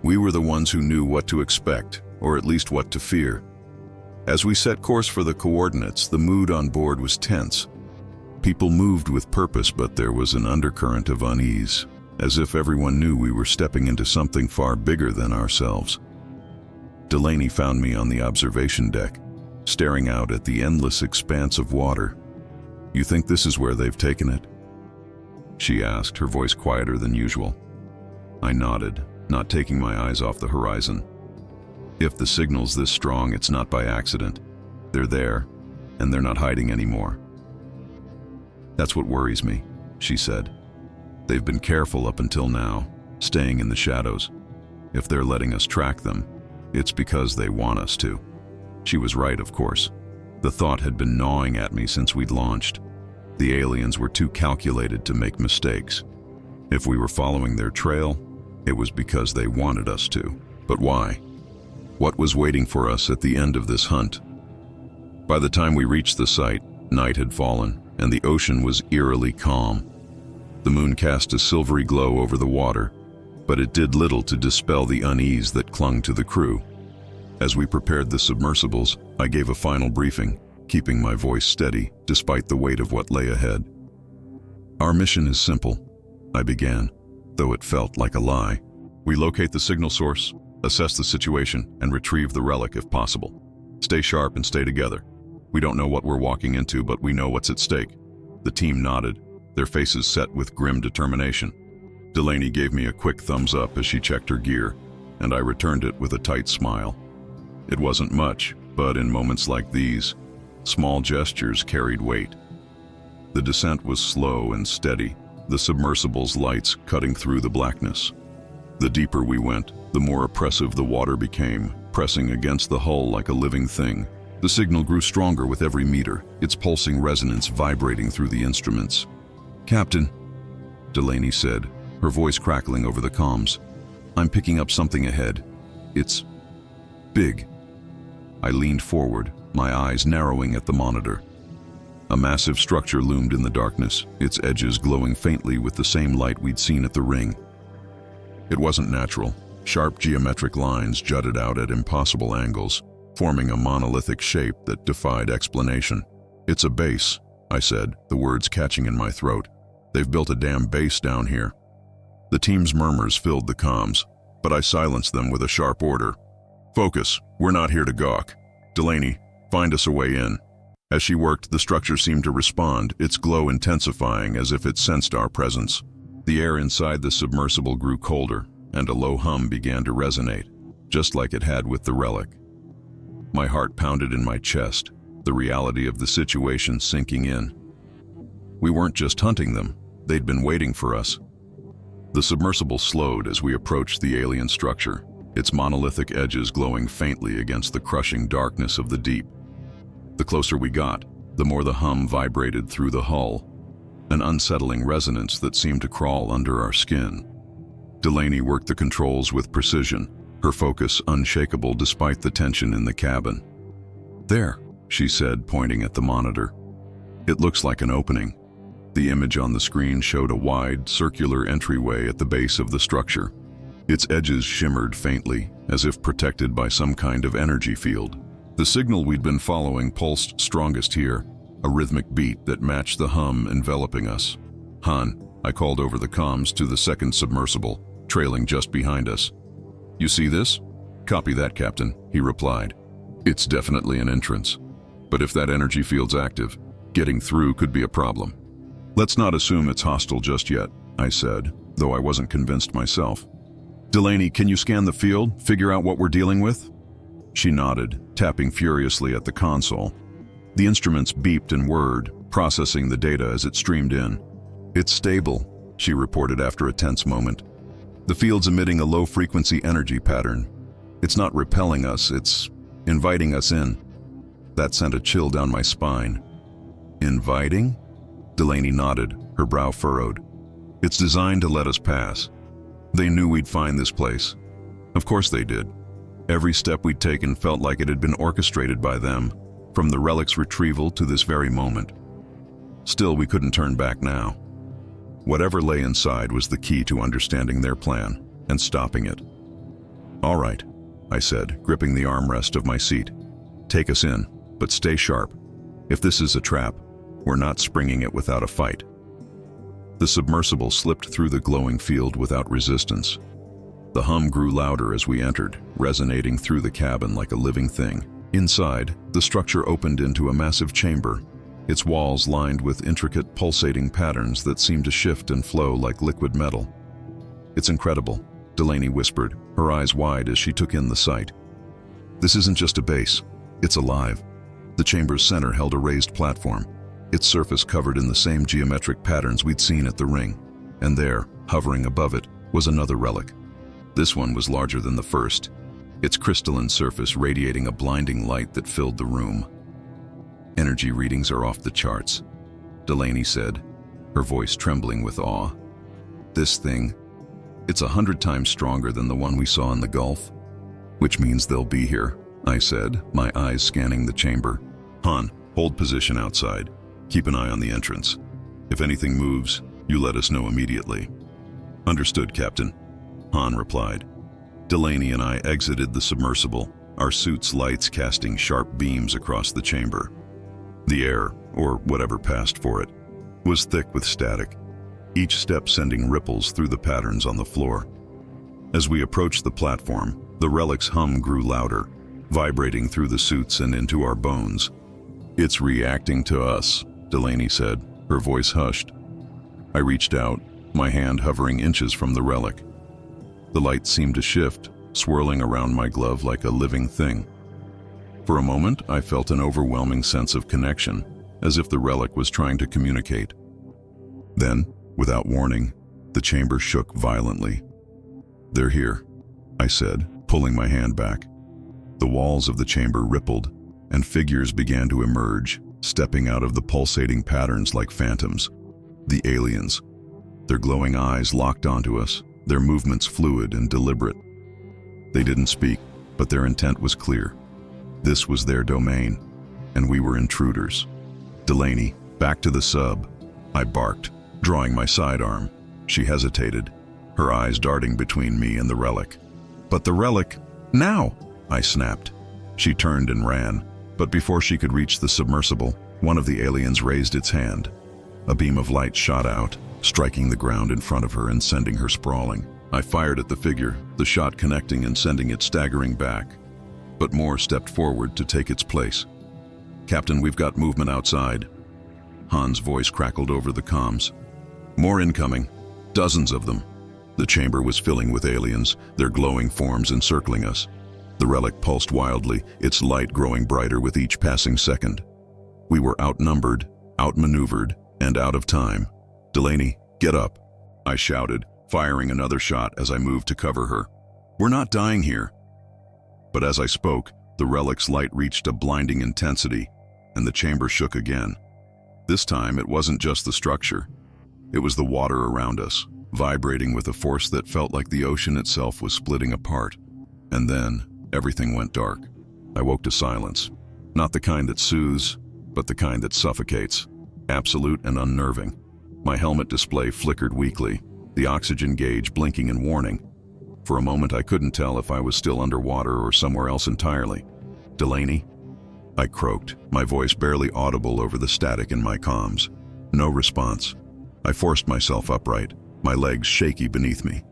We were the ones who knew what to expect, or at least what to fear. As we set course for the coordinates, the mood on board was tense. People moved with purpose, but there was an undercurrent of unease, as if everyone knew we were stepping into something far bigger than ourselves. Delaney found me on the observation deck, staring out at the endless expanse of water. "You think this is where they've taken it?" she asked, her voice quieter than usual. I nodded, not taking my eyes off the horizon. "If the signal's this strong, it's not by accident. They're there, and they're not hiding anymore." "That's what worries me," she said. "They've been careful up until now, staying in the shadows. If they're letting us track them, it's because they want us to." She was right, of course. The thought had been gnawing at me since we'd launched. The aliens were too calculated to make mistakes. If we were following their trail, it was because they wanted us to. But why? What was waiting for us at the end of this hunt? By the time we reached the site, night had fallen, and the ocean was eerily calm. The moon cast a silvery glow over the water, but it did little to dispel the unease that clung to the crew. As we prepared the submersibles, I gave a final briefing, keeping my voice steady despite the weight of what lay ahead. "Our mission is simple," I began, though it felt like a lie. "We locate the signal source, assess the situation, and retrieve the relic if possible. Stay sharp and stay together. We don't know what we're walking into, but we know what's at stake." The team nodded, their faces set with grim determination. Delaney gave me a quick thumbs up as she checked her gear, and I returned it with a tight smile. It wasn't much, but in moments like these, small gestures carried weight. The descent was slow and steady, the submersible's lights cutting through the blackness. The deeper we went, the more oppressive the water became, pressing against the hull like a living thing. The signal grew stronger with every meter, its pulsing resonance vibrating through the instruments. "Captain," Delaney said, her voice crackling over the comms, "I'm picking up something ahead. It's big." I leaned forward, my eyes narrowing at the monitor. A massive structure loomed in the darkness, its edges glowing faintly with the same light we'd seen at the ring. It wasn't natural. Sharp geometric lines jutted out at impossible angles, forming a monolithic shape that defied explanation. "It's a base," I said, the words catching in my throat. "They've built a damn base down here." The team's murmurs filled the comms, but I silenced them with a sharp order. "Focus, we're not here to gawk. Delaney, find us a way in." As she worked, the structure seemed to respond, its glow intensifying as if it sensed our presence. The air inside the submersible grew colder, and a low hum began to resonate, just like it had with the relic. My heart pounded in my chest, the reality of the situation sinking in. We weren't just hunting them, they'd been waiting for us. The submersible slowed as we approached the alien structure, its monolithic edges glowing faintly against the crushing darkness of the deep. The closer we got, the more the hum vibrated through the hull, an unsettling resonance that seemed to crawl under our skin. Delaney worked the controls with precision, her focus unshakable despite the tension in the cabin. "There," she said, pointing at the monitor. "It looks like an opening." The image on the screen showed a wide, circular entryway at the base of the structure. Its edges shimmered faintly, as if protected by some kind of energy field. The signal we'd been following pulsed strongest here, a rhythmic beat that matched the hum enveloping us. "Han," I called over the comms to the second submersible, trailing just behind us. "You see this?" "Copy that, Captain," he replied. It's definitely an entrance. But if that energy field's active, getting through could be a problem. Let's not assume it's hostile just yet, I said, though I wasn't convinced myself. Delaney, can you scan the field, figure out what we're dealing with? She nodded, tapping furiously at the console. The instruments beeped and whirred, processing the data as it streamed in. It's stable, she reported after a tense moment. The field's emitting a low-frequency energy pattern. It's not repelling us, it's inviting us in. That sent a chill down my spine. Inviting? Delaney nodded, her brow furrowed. It's designed to let us pass. They knew we'd find this place. Of course they did. Every step we'd taken felt like it had been orchestrated by them, from the relic's retrieval to this very moment. Still, we couldn't turn back now. Whatever lay inside was the key to understanding their plan and stopping it. All right, I said, gripping the armrest of my seat. Take us in, but stay sharp. If this is a trap, we're not springing it without a fight. The submersible slipped through the glowing field without resistance. The hum grew louder as we entered, resonating through the cabin like a living thing. Inside, the structure opened into a massive chamber, its walls lined with intricate pulsating patterns that seemed to shift and flow like liquid metal. It's incredible, Delaney whispered, her eyes wide as she took in the sight. This isn't just a base, it's alive. The chamber's center held a raised platform, its surface covered in the same geometric patterns we'd seen at the ring. And there, hovering above it, was another relic. This one was larger than the first, its crystalline surface radiating a blinding light that filled the room. Energy readings are off the charts, Delaney said, her voice trembling with awe. This thing, it's 100 times stronger than the one we saw in the Gulf. Which means they'll be here, I said, my eyes scanning the chamber. Han, hold position outside. Keep an eye on the entrance. If anything moves, you let us know immediately. Understood, Captain, Han replied. Delaney and I exited the submersible, our suits' lights casting sharp beams across the chamber. The air, or whatever passed for it, was thick with static, each step sending ripples through the patterns on the floor. As we approached the platform, the relic's hum grew louder, vibrating through the suits and into our bones. It's reacting to us, Delaney said, her voice hushed. I reached out, my hand hovering inches from the relic. The light seemed to shift, swirling around my glove like a living thing. For a moment, I felt an overwhelming sense of connection, as if the relic was trying to communicate. Then, without warning, the chamber shook violently. They're here, I said, pulling my hand back. The walls of the chamber rippled, and figures began to emerge, stepping out of the pulsating patterns like phantoms. The aliens. Their glowing eyes locked onto us, their movements fluid and deliberate. They didn't speak, but their intent was clear. This was their domain, and we were intruders. Delaney, back to the sub, I barked, drawing my sidearm. She hesitated, her eyes darting between me and the relic. But the relic, now, I snapped. She turned and ran, but before she could reach the submersible, one of the aliens raised its hand. A beam of light shot out, striking the ground in front of her and sending her sprawling. I fired at the figure, the shot connecting and sending it staggering back. But more stepped forward to take its place. Captain, we've got movement outside. Han's voice crackled over the comms. More incoming. Dozens of them. The chamber was filling with aliens, their glowing forms encircling us. The relic pulsed wildly, its light growing brighter with each passing second. We were outnumbered, outmaneuvered, and out of time. Delaney, get up, I shouted, firing another shot as I moved to cover her. We're not dying here. But as I spoke, the relic's light reached a blinding intensity, and the chamber shook again. This time, it wasn't just the structure. It was the water around us, vibrating with a force that felt like the ocean itself was splitting apart. And then, everything went dark. I woke to silence. Not the kind that soothes, but the kind that suffocates. Absolute and unnerving. My helmet display flickered weakly, the oxygen gauge blinking in warning. For a moment, I couldn't tell if I was still underwater or somewhere else entirely. Delaney? I croaked, my voice barely audible over the static in my comms. No response. I forced myself upright, my legs shaky beneath me.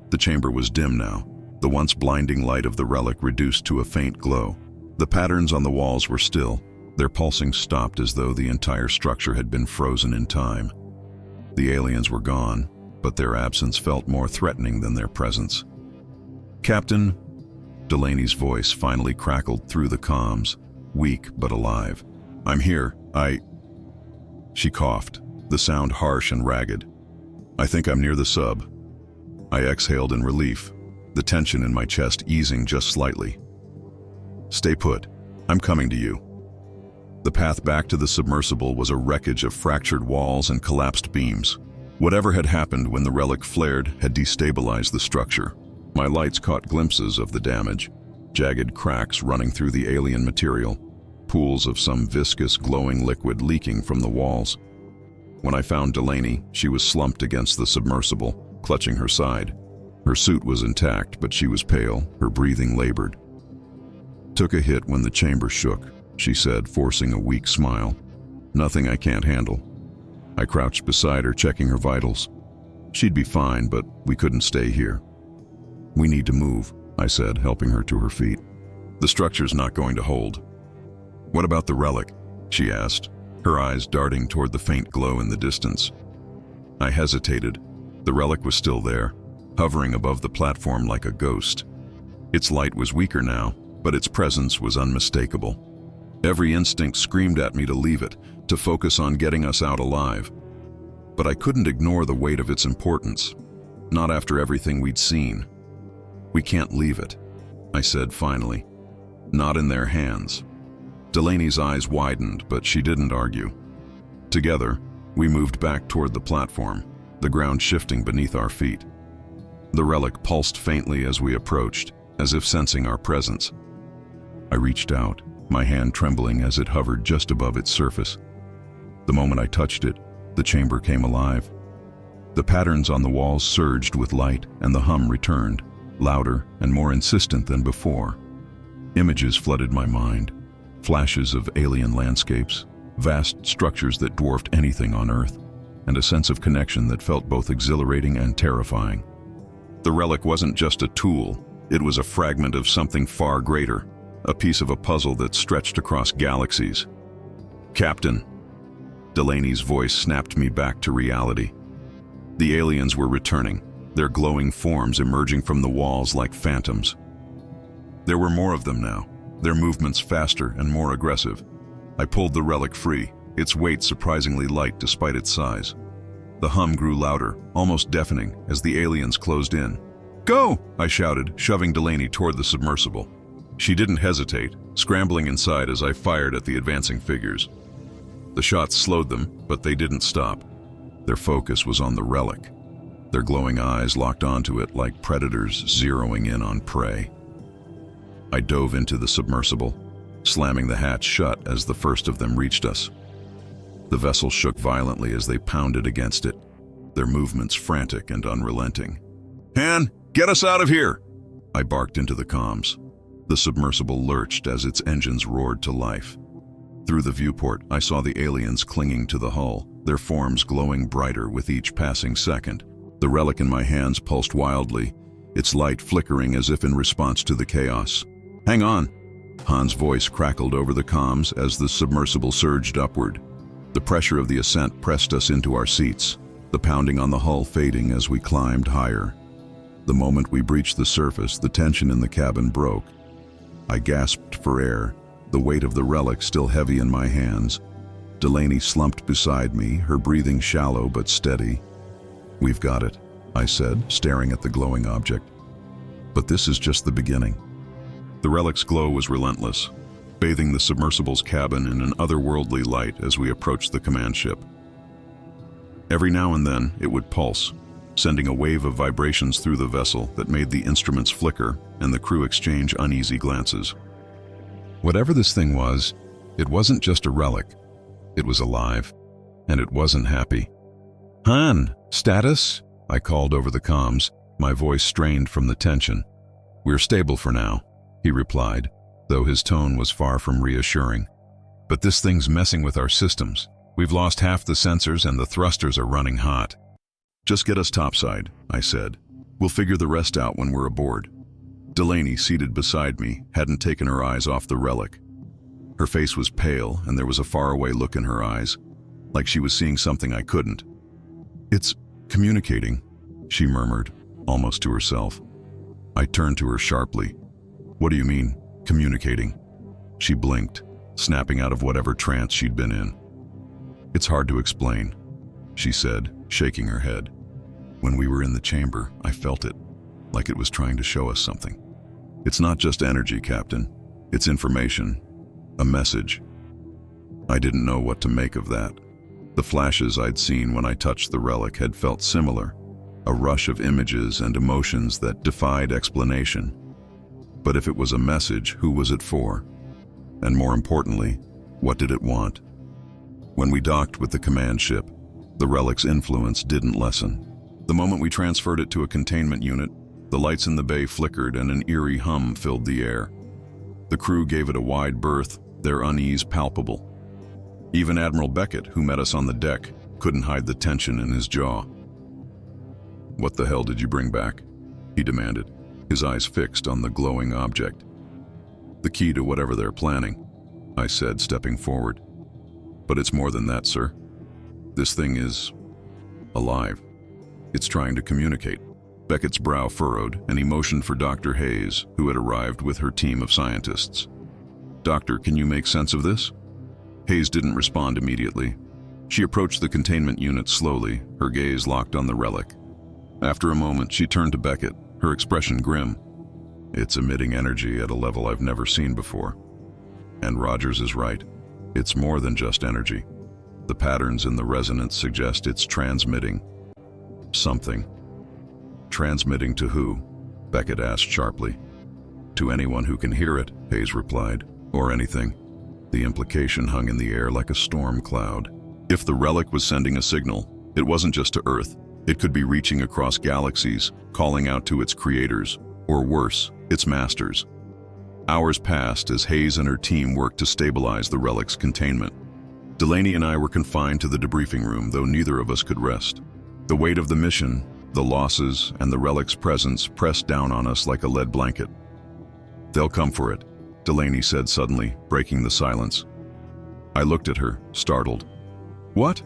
The chamber was dim now, the once blinding light of the relic reduced to a faint glow. The patterns on the walls were still. Their pulsing stopped as though the entire structure had been frozen in time. The aliens were gone, but their absence felt more threatening than their presence. "Captain," Delaney's voice finally crackled through the comms, weak but alive. "I'm here. She coughed, the sound harsh and ragged. "I think I'm near the sub." I exhaled in relief, the tension in my chest easing just slightly. "Stay put. I'm coming to you." The path back to the submersible was a wreckage of fractured walls and collapsed beams. Whatever had happened when the relic flared had destabilized the structure. My lights caught glimpses of the damage, jagged cracks running through the alien material, pools of some viscous, glowing liquid leaking from the walls. When I found Delaney, she was slumped against the submersible, clutching her side. Her suit was intact, but she was pale, her breathing labored. "Took a hit when the chamber shook," she said, forcing a weak smile. "Nothing I can't handle." I crouched beside her, checking her vitals. She'd be fine, but we couldn't stay here. "We need to move," I said, helping her to her feet. "The structure's not going to hold." "What about the relic?" she asked, her eyes darting toward the faint glow in the distance. I hesitated. The relic was still there, hovering above the platform like a ghost. Its light was weaker now, but its presence was unmistakable. Every instinct screamed at me to leave it, to focus on getting us out alive. But I couldn't ignore the weight of its importance. Not after everything we'd seen. "We can't leave it," I said finally. "Not in their hands." Delaney's eyes widened, but she didn't argue. Together, we moved back toward the platform, the ground shifting beneath our feet. The relic pulsed faintly as we approached, as if sensing our presence. I reached out, my hand trembling as it hovered just above its surface. The moment I touched it, the chamber came alive. The patterns on the walls surged with light, and the hum returned, louder and more insistent than before. Images flooded my mind, flashes of alien landscapes, vast structures that dwarfed anything on Earth, and a sense of connection that felt both exhilarating and terrifying. The relic wasn't just a tool, it was a fragment of something far greater, a piece of a puzzle that stretched across galaxies. "Captain," Delaney's voice snapped me back to reality. The aliens were returning, their glowing forms emerging from the walls like phantoms. There were more of them now, their movements faster and more aggressive. I pulled the relic free, its weight surprisingly light despite its size. The hum grew louder, almost deafening, as the aliens closed in. "Go!" I shouted, shoving Delaney toward the submersible. She didn't hesitate, scrambling inside as I fired at the advancing figures. The shots slowed them, but they didn't stop. Their focus was on the relic, their glowing eyes locked onto it like predators zeroing in on prey. I dove into the submersible, slamming the hatch shut as the first of them reached us. The vessel shook violently as they pounded against it, their movements frantic and unrelenting. "Han, get us out of here!" I barked into the comms. The submersible lurched as its engines roared to life. Through the viewport, I saw the aliens clinging to the hull, their forms glowing brighter with each passing second. The relic in my hands pulsed wildly, its light flickering as if in response to the chaos. "Hang on!" Han's voice crackled over the comms as the submersible surged upward. The pressure of the ascent pressed us into our seats, the pounding on the hull fading as we climbed higher. The moment we breached the surface, the tension in the cabin broke. I gasped for air, the weight of the relic still heavy in my hands. Delaney slumped beside me, her breathing shallow but steady. "We've got it," I said, staring at the glowing object. "But this is just the beginning." The relic's glow was relentless, bathing the submersible's cabin in an otherworldly light as we approached the command ship. Every now and then, it would pulse, sending a wave of vibrations through the vessel that made the instruments flicker and the crew exchange uneasy glances. Whatever this thing was, it wasn't just a relic. It was alive, and it wasn't happy. "Han, status?" I called over the comms, my voice strained from the tension. "We're stable for now," he replied, though his tone was far from reassuring. "But this thing's messing with our systems. We've lost half the sensors and the thrusters are running hot." "Just get us topside," I said. "We'll figure the rest out when we're aboard." Delaney, seated beside me, hadn't taken her eyes off the relic. Her face was pale, and there was a faraway look in her eyes, like she was seeing something I couldn't. "It's communicating," she murmured, almost to herself. I turned to her sharply. "What do you mean, communicating?" She blinked, snapping out of whatever trance she'd been in. "It's hard to explain," she said, shaking her head. "When we were in the chamber, I felt it, like it was trying to show us something. It's not just energy, Captain. It's information. A message." I didn't know what to make of that. The flashes I'd seen when I touched the relic had felt similar, a rush of images and emotions that defied explanation. But if it was a message, who was it for? And more importantly, what did it want? When we docked with the command ship, the relic's influence didn't lessen. The moment we transferred it to a containment unit, the lights in the bay flickered and an eerie hum filled the air. The crew gave it a wide berth, their unease palpable. Even Admiral Beckett, who met us on the deck, couldn't hide the tension in his jaw. "What the hell did you bring back?" he demanded, his eyes fixed on the glowing object. "The key to whatever they're planning," I said, stepping forward. "But it's more than that, sir. This thing is alive. It's trying to communicate." Beckett's brow furrowed, and he motioned for Dr. Hayes, who had arrived with her team of scientists. "Doctor, can you make sense of this?" Hayes didn't respond immediately. She approached the containment unit slowly, her gaze locked on the relic. After a moment, she turned to Beckett, her expression grim. "It's emitting energy at a level I've never seen before. And Rogers is right. It's more than just energy. The patterns in the resonance suggest it's transmitting something." "Transmitting to who?" Beckett asked sharply. "To anyone who can hear it," Hayes replied. "Or anything." The implication hung in the air like a storm cloud. If the relic was sending a signal, it wasn't just to Earth. It could be reaching across galaxies, calling out to its creators, or worse, its masters. Hours passed as Hayes and her team worked to stabilize the relic's containment. Delaney and I were confined to the debriefing room, though neither of us could rest. The weight of the mission, the losses, and the relic's presence pressed down on us like a lead blanket. "They'll come for it," Delaney said suddenly, breaking the silence. I looked at her, startled. "What?"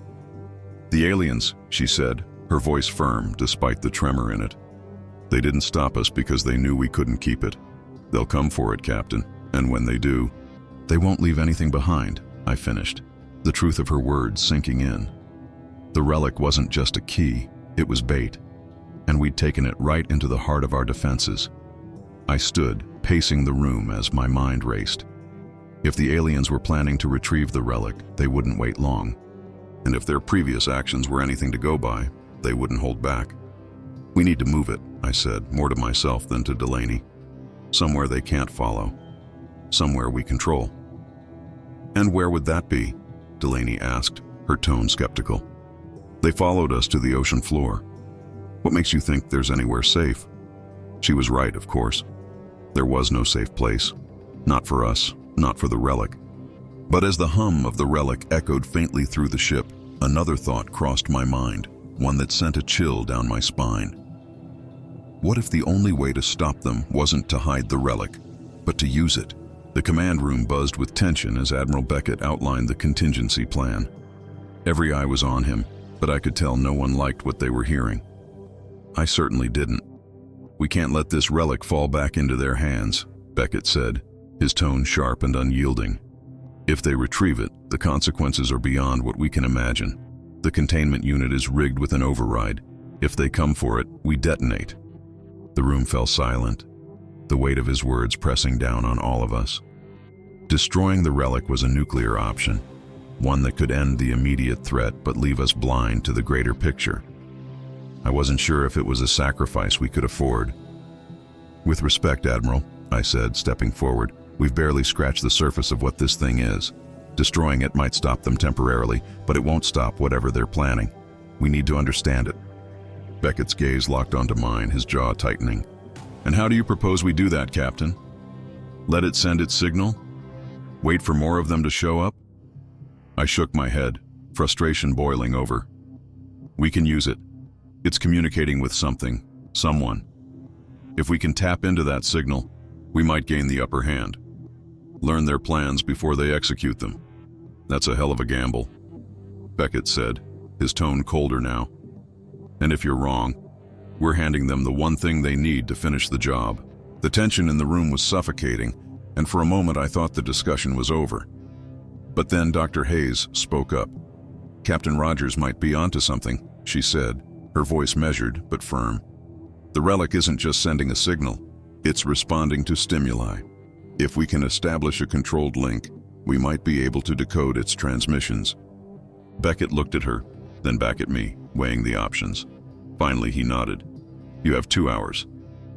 "The aliens," she said, her voice firm despite the tremor in it. "They didn't stop us because they knew we couldn't keep it. They'll come for it, Captain, and when they do, they won't leave anything behind," I finished, the truth of her words sinking in. The relic wasn't just a key, it was bait, and we'd taken it right into the heart of our defenses. I stood, pacing the room as my mind raced. If the aliens were planning to retrieve the relic, they wouldn't wait long. And if their previous actions were anything to go by, they wouldn't hold back. "We need to move it," I said, more to myself than to Delaney. "Somewhere they can't follow. Somewhere we control." "And where would that be?" Delaney asked, her tone skeptical. "They followed us to the ocean floor. What makes you think there's anywhere safe?" She was right, of course. There was no safe place. Not for us, not for the relic. But as the hum of the relic echoed faintly through the ship, another thought crossed my mind, one that sent a chill down my spine. What if the only way to stop them wasn't to hide the relic, but to use it? The command room buzzed with tension as Admiral Beckett outlined the contingency plan. Every eye was on him, but I could tell no one liked what they were hearing. I certainly didn't. "We can't let this relic fall back into their hands," Beckett said, his tone sharp and unyielding. "If they retrieve it, the consequences are beyond what we can imagine. The containment unit is rigged with an override. If they come for it, we detonate." The room fell silent, the weight of his words pressing down on all of us. Destroying the relic was a nuclear option, one that could end the immediate threat but leave us blind to the greater picture. I wasn't sure if it was a sacrifice we could afford. "With respect, Admiral," I said, stepping forward, "we've barely scratched the surface of what this thing is. Destroying it might stop them temporarily, but it won't stop whatever they're planning. We need to understand it." Beckett's gaze locked onto mine, his jaw tightening. "And how do you propose we do that, Captain? Let it send its signal? Wait for more of them to show up?" I shook my head, frustration boiling over. "We can use it. It's communicating with something, someone. If we can tap into that signal, we might gain the upper hand. Learn their plans before they execute them. That's a hell of a gamble, Beckett said, his tone colder now. And if you're wrong, we're handing them the one thing they need to finish the job. The tension in the room was suffocating, and for a moment I thought the discussion was over. But then Dr. Hayes spoke up. Captain Rogers might be onto something, she said, her voice measured but firm. The relic isn't just sending a signal, it's responding to stimuli. If we can establish a controlled link, we might be able to decode its transmissions. Beckett looked at her, then back at me, weighing the options. Finally, he nodded. You have 2 hours.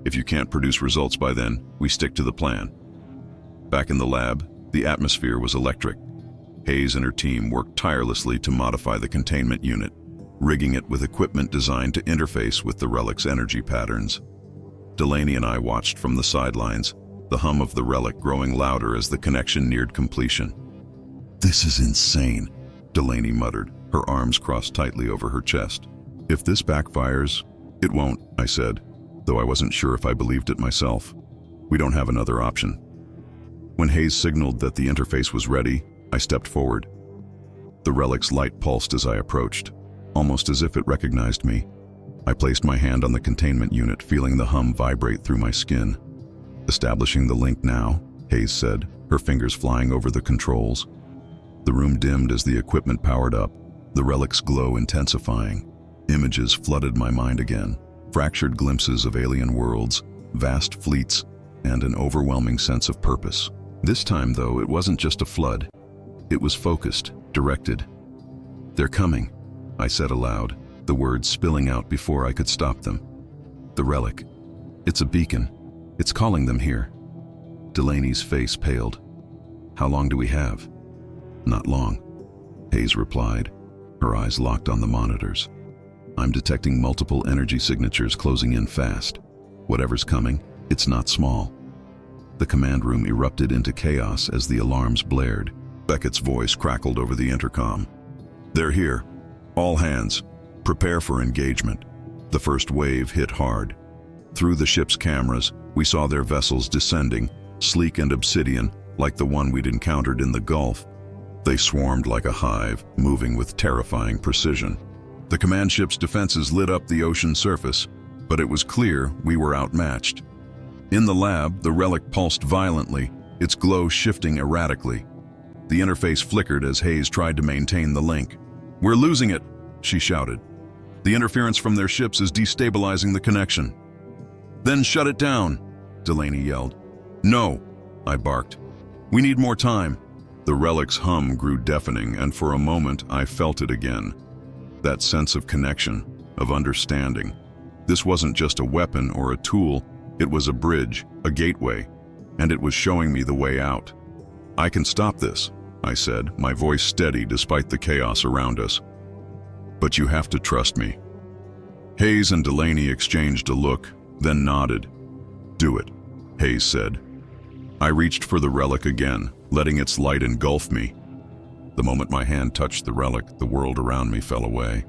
If you can't produce results by then, we stick to the plan. Back in the lab, the atmosphere was electric. Hayes and her team worked tirelessly to modify the containment unit, rigging it with equipment designed to interface with the relic's energy patterns. Delaney and I watched from the sidelines, the hum of the relic growing louder as the connection neared completion. This is insane, Delaney muttered, her arms crossed tightly over her chest. If this backfires, it won't, I said, though I wasn't sure if I believed it myself. We don't have another option. When Hayes signaled that the interface was ready, I stepped forward. The relic's light pulsed as I approached, almost as if it recognized me. I placed my hand on the containment unit, feeling the hum vibrate through my skin. Establishing the link now, Hayes said, her fingers flying over the controls. The room dimmed as the equipment powered up, the relic's glow intensifying. Images flooded my mind again, fractured glimpses of alien worlds, vast fleets, and an overwhelming sense of purpose. This time, though, it wasn't just a flood. It was focused, directed. They're coming, I said aloud, the words spilling out before I could stop them. The relic. It's a beacon. It's calling them here. Delaney's face paled. How long do we have? Not long, Hayes replied, her eyes locked on the monitors. I'm detecting multiple energy signatures closing in fast. Whatever's coming, it's not small. The command room erupted into chaos as the alarms blared. Beckett's voice crackled over the intercom. They're here. All hands. Prepare for engagement. The first wave hit hard. Through the ship's cameras, we saw their vessels descending, sleek and obsidian, like the one we'd encountered in the Gulf. They swarmed like a hive, moving with terrifying precision. The command ship's defenses lit up the ocean surface, but it was clear we were outmatched. In the lab, the relic pulsed violently, its glow shifting erratically. The interface flickered as Hayes tried to maintain the link. We're losing it, she shouted. The interference from their ships is destabilizing the connection. Then shut it down, Delaney yelled. No, I barked. We need more time. The relic's hum grew deafening, and for a moment I felt it again. That sense of connection, of understanding. This wasn't just a weapon or a tool, it was a bridge, a gateway, and it was showing me the way out. I can stop this, I said, my voice steady despite the chaos around us. But you have to trust me. Hayes and Delaney exchanged a look, then nodded. Do it, Hayes said. I reached for the relic again, letting its light engulf me. The moment my hand touched the relic, the world around me fell away.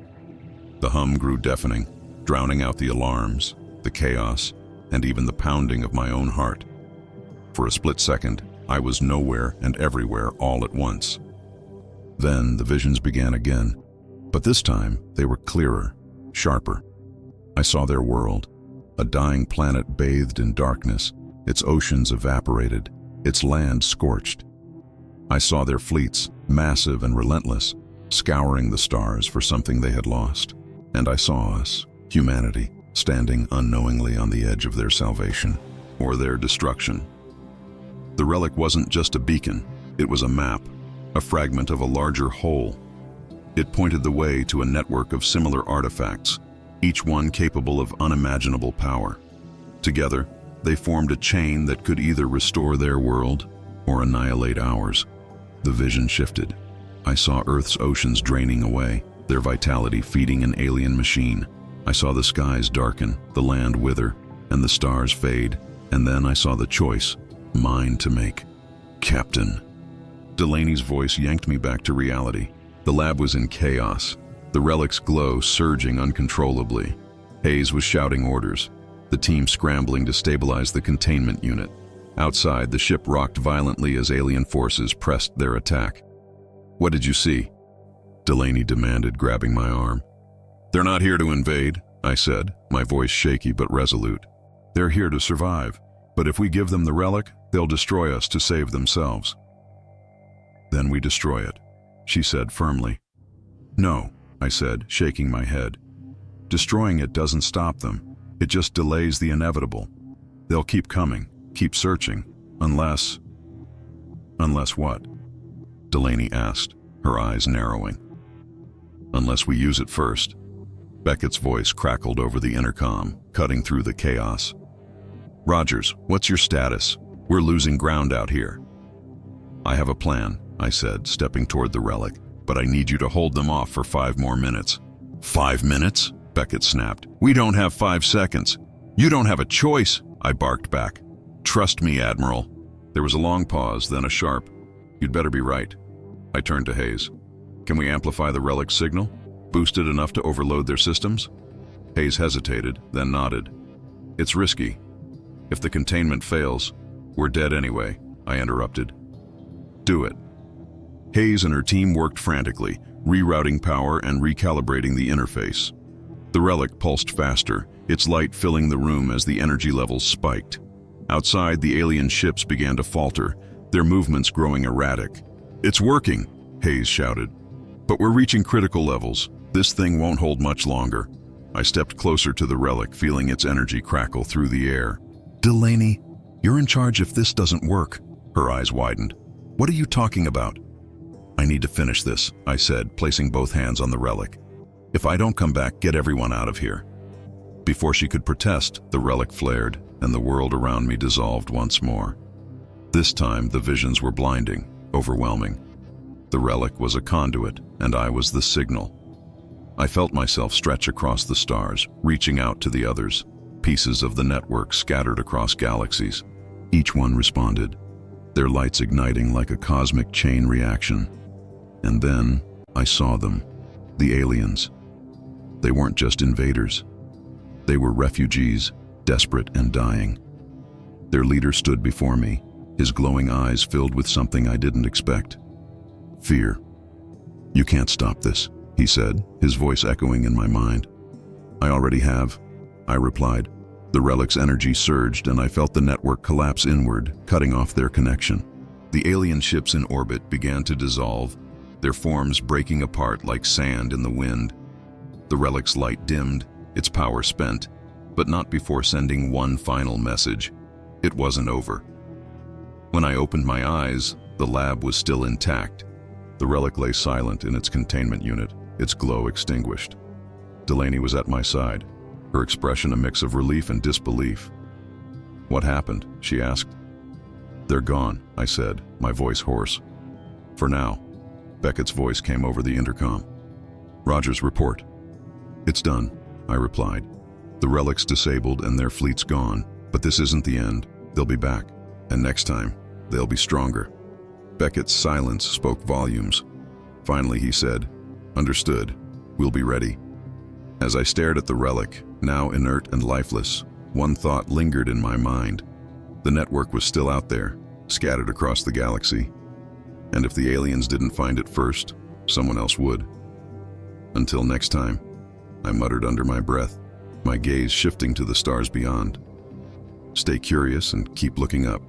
The hum grew deafening, drowning out the alarms, the chaos, and even the pounding of my own heart. For a split second, I was nowhere and everywhere all at once. Then the visions began again, but this time they were clearer, sharper. I saw their world, a dying planet bathed in darkness, its oceans evaporated, its land scorched. I saw their fleets, massive and relentless, scouring the stars for something they had lost. And I saw us, humanity, standing unknowingly on the edge of their salvation, or their destruction. The relic wasn't just a beacon, it was a map, a fragment of a larger whole. It pointed the way to a network of similar artifacts, each one capable of unimaginable power. Together, they formed a chain that could either restore their world or annihilate ours. The vision shifted. I saw Earth's oceans draining away, their vitality feeding an alien machine. I saw the skies darken, the land wither, and the stars fade. And then I saw the choice, mine to make. Captain. Delaney's voice yanked me back to reality. The lab was in chaos, the relic's glow surging uncontrollably. Hayes was shouting orders. the team scrambling to stabilize the containment unit. Outside, the ship rocked violently as alien forces pressed their attack. "What did you see?" Delaney demanded, grabbing my arm. "They're not here to invade," I said, my voice shaky but resolute. "They're here to survive, but if we give them the relic, they'll destroy us to save themselves." "Then we destroy it," she said firmly. "No," I said, shaking my head. "Destroying it doesn't stop them. It just delays the inevitable. They'll keep coming, keep searching, unless..." "Unless what?" Delaney asked, her eyes narrowing. "Unless we use it first." Beckett's voice crackled over the intercom, cutting through the chaos. "Rogers, what's your status? We're losing ground out here." "I have a plan," I said, stepping toward the relic, "but I need you to hold them off for 5 more minutes." "5 minutes?" Beckett snapped. "We don't have 5 seconds. You don't have a choice," I barked back. "Trust me, Admiral." There was a long pause, then a sharp, "You'd better be right." I turned to Hayes. "Can we amplify the relic's signal? Boost it enough to overload their systems?" Hayes hesitated, then nodded. "It's risky. If the containment fails, we're dead anyway," I interrupted. "Do it." Hayes and her team worked frantically, rerouting power and recalibrating the interface. The relic pulsed faster, its light filling the room as the energy levels spiked. Outside, the alien ships began to falter, their movements growing erratic. "It's working," Hayes shouted. "But we're reaching critical levels. This thing won't hold much longer." I stepped closer to the relic, feeling its energy crackle through the air. "Delaney, you're in charge if this doesn't work." Her eyes widened. "What are you talking about?" "I need to finish this," I said, placing both hands on the relic. "If I don't come back, get everyone out of here." Before she could protest, the relic flared, and the world around me dissolved once more. This time, the visions were blinding, overwhelming. The relic was a conduit, and I was the signal. I felt myself stretch across the stars, reaching out to the others, pieces of the network scattered across galaxies. Each one responded, their lights igniting like a cosmic chain reaction. And then I saw them, the aliens. They weren't just invaders. They were refugees, desperate and dying. Their leader stood before me, his glowing eyes filled with something I didn't expect. Fear. "You can't stop this," he said, his voice echoing in my mind. "I already have," I replied. The relic's energy surged and I felt the network collapse inward, cutting off their connection. The alien ships in orbit began to dissolve, their forms breaking apart like sand in the wind. The relic's light dimmed, its power spent, but not before sending one final message. It wasn't over. When I opened my eyes, the lab was still intact. The relic lay silent in its containment unit, its glow extinguished. Delaney was at my side, her expression a mix of relief and disbelief. "What happened?" she asked. "They're gone," I said, my voice hoarse. "For now." Beckett's voice came over the intercom. "Rogers, report." "It's done," I replied. "The relic's disabled and their fleet's gone, but this isn't the end. They'll be back, and next time, they'll be stronger." Beckett's silence spoke volumes. Finally, he said, "Understood. We'll be ready." As I stared at the relic, now inert and lifeless, one thought lingered in my mind. The network was still out there, scattered across the galaxy. And if the aliens didn't find it first, someone else would. "Until next time," I muttered under my breath, my gaze shifting to the stars beyond. "Stay curious and keep looking up."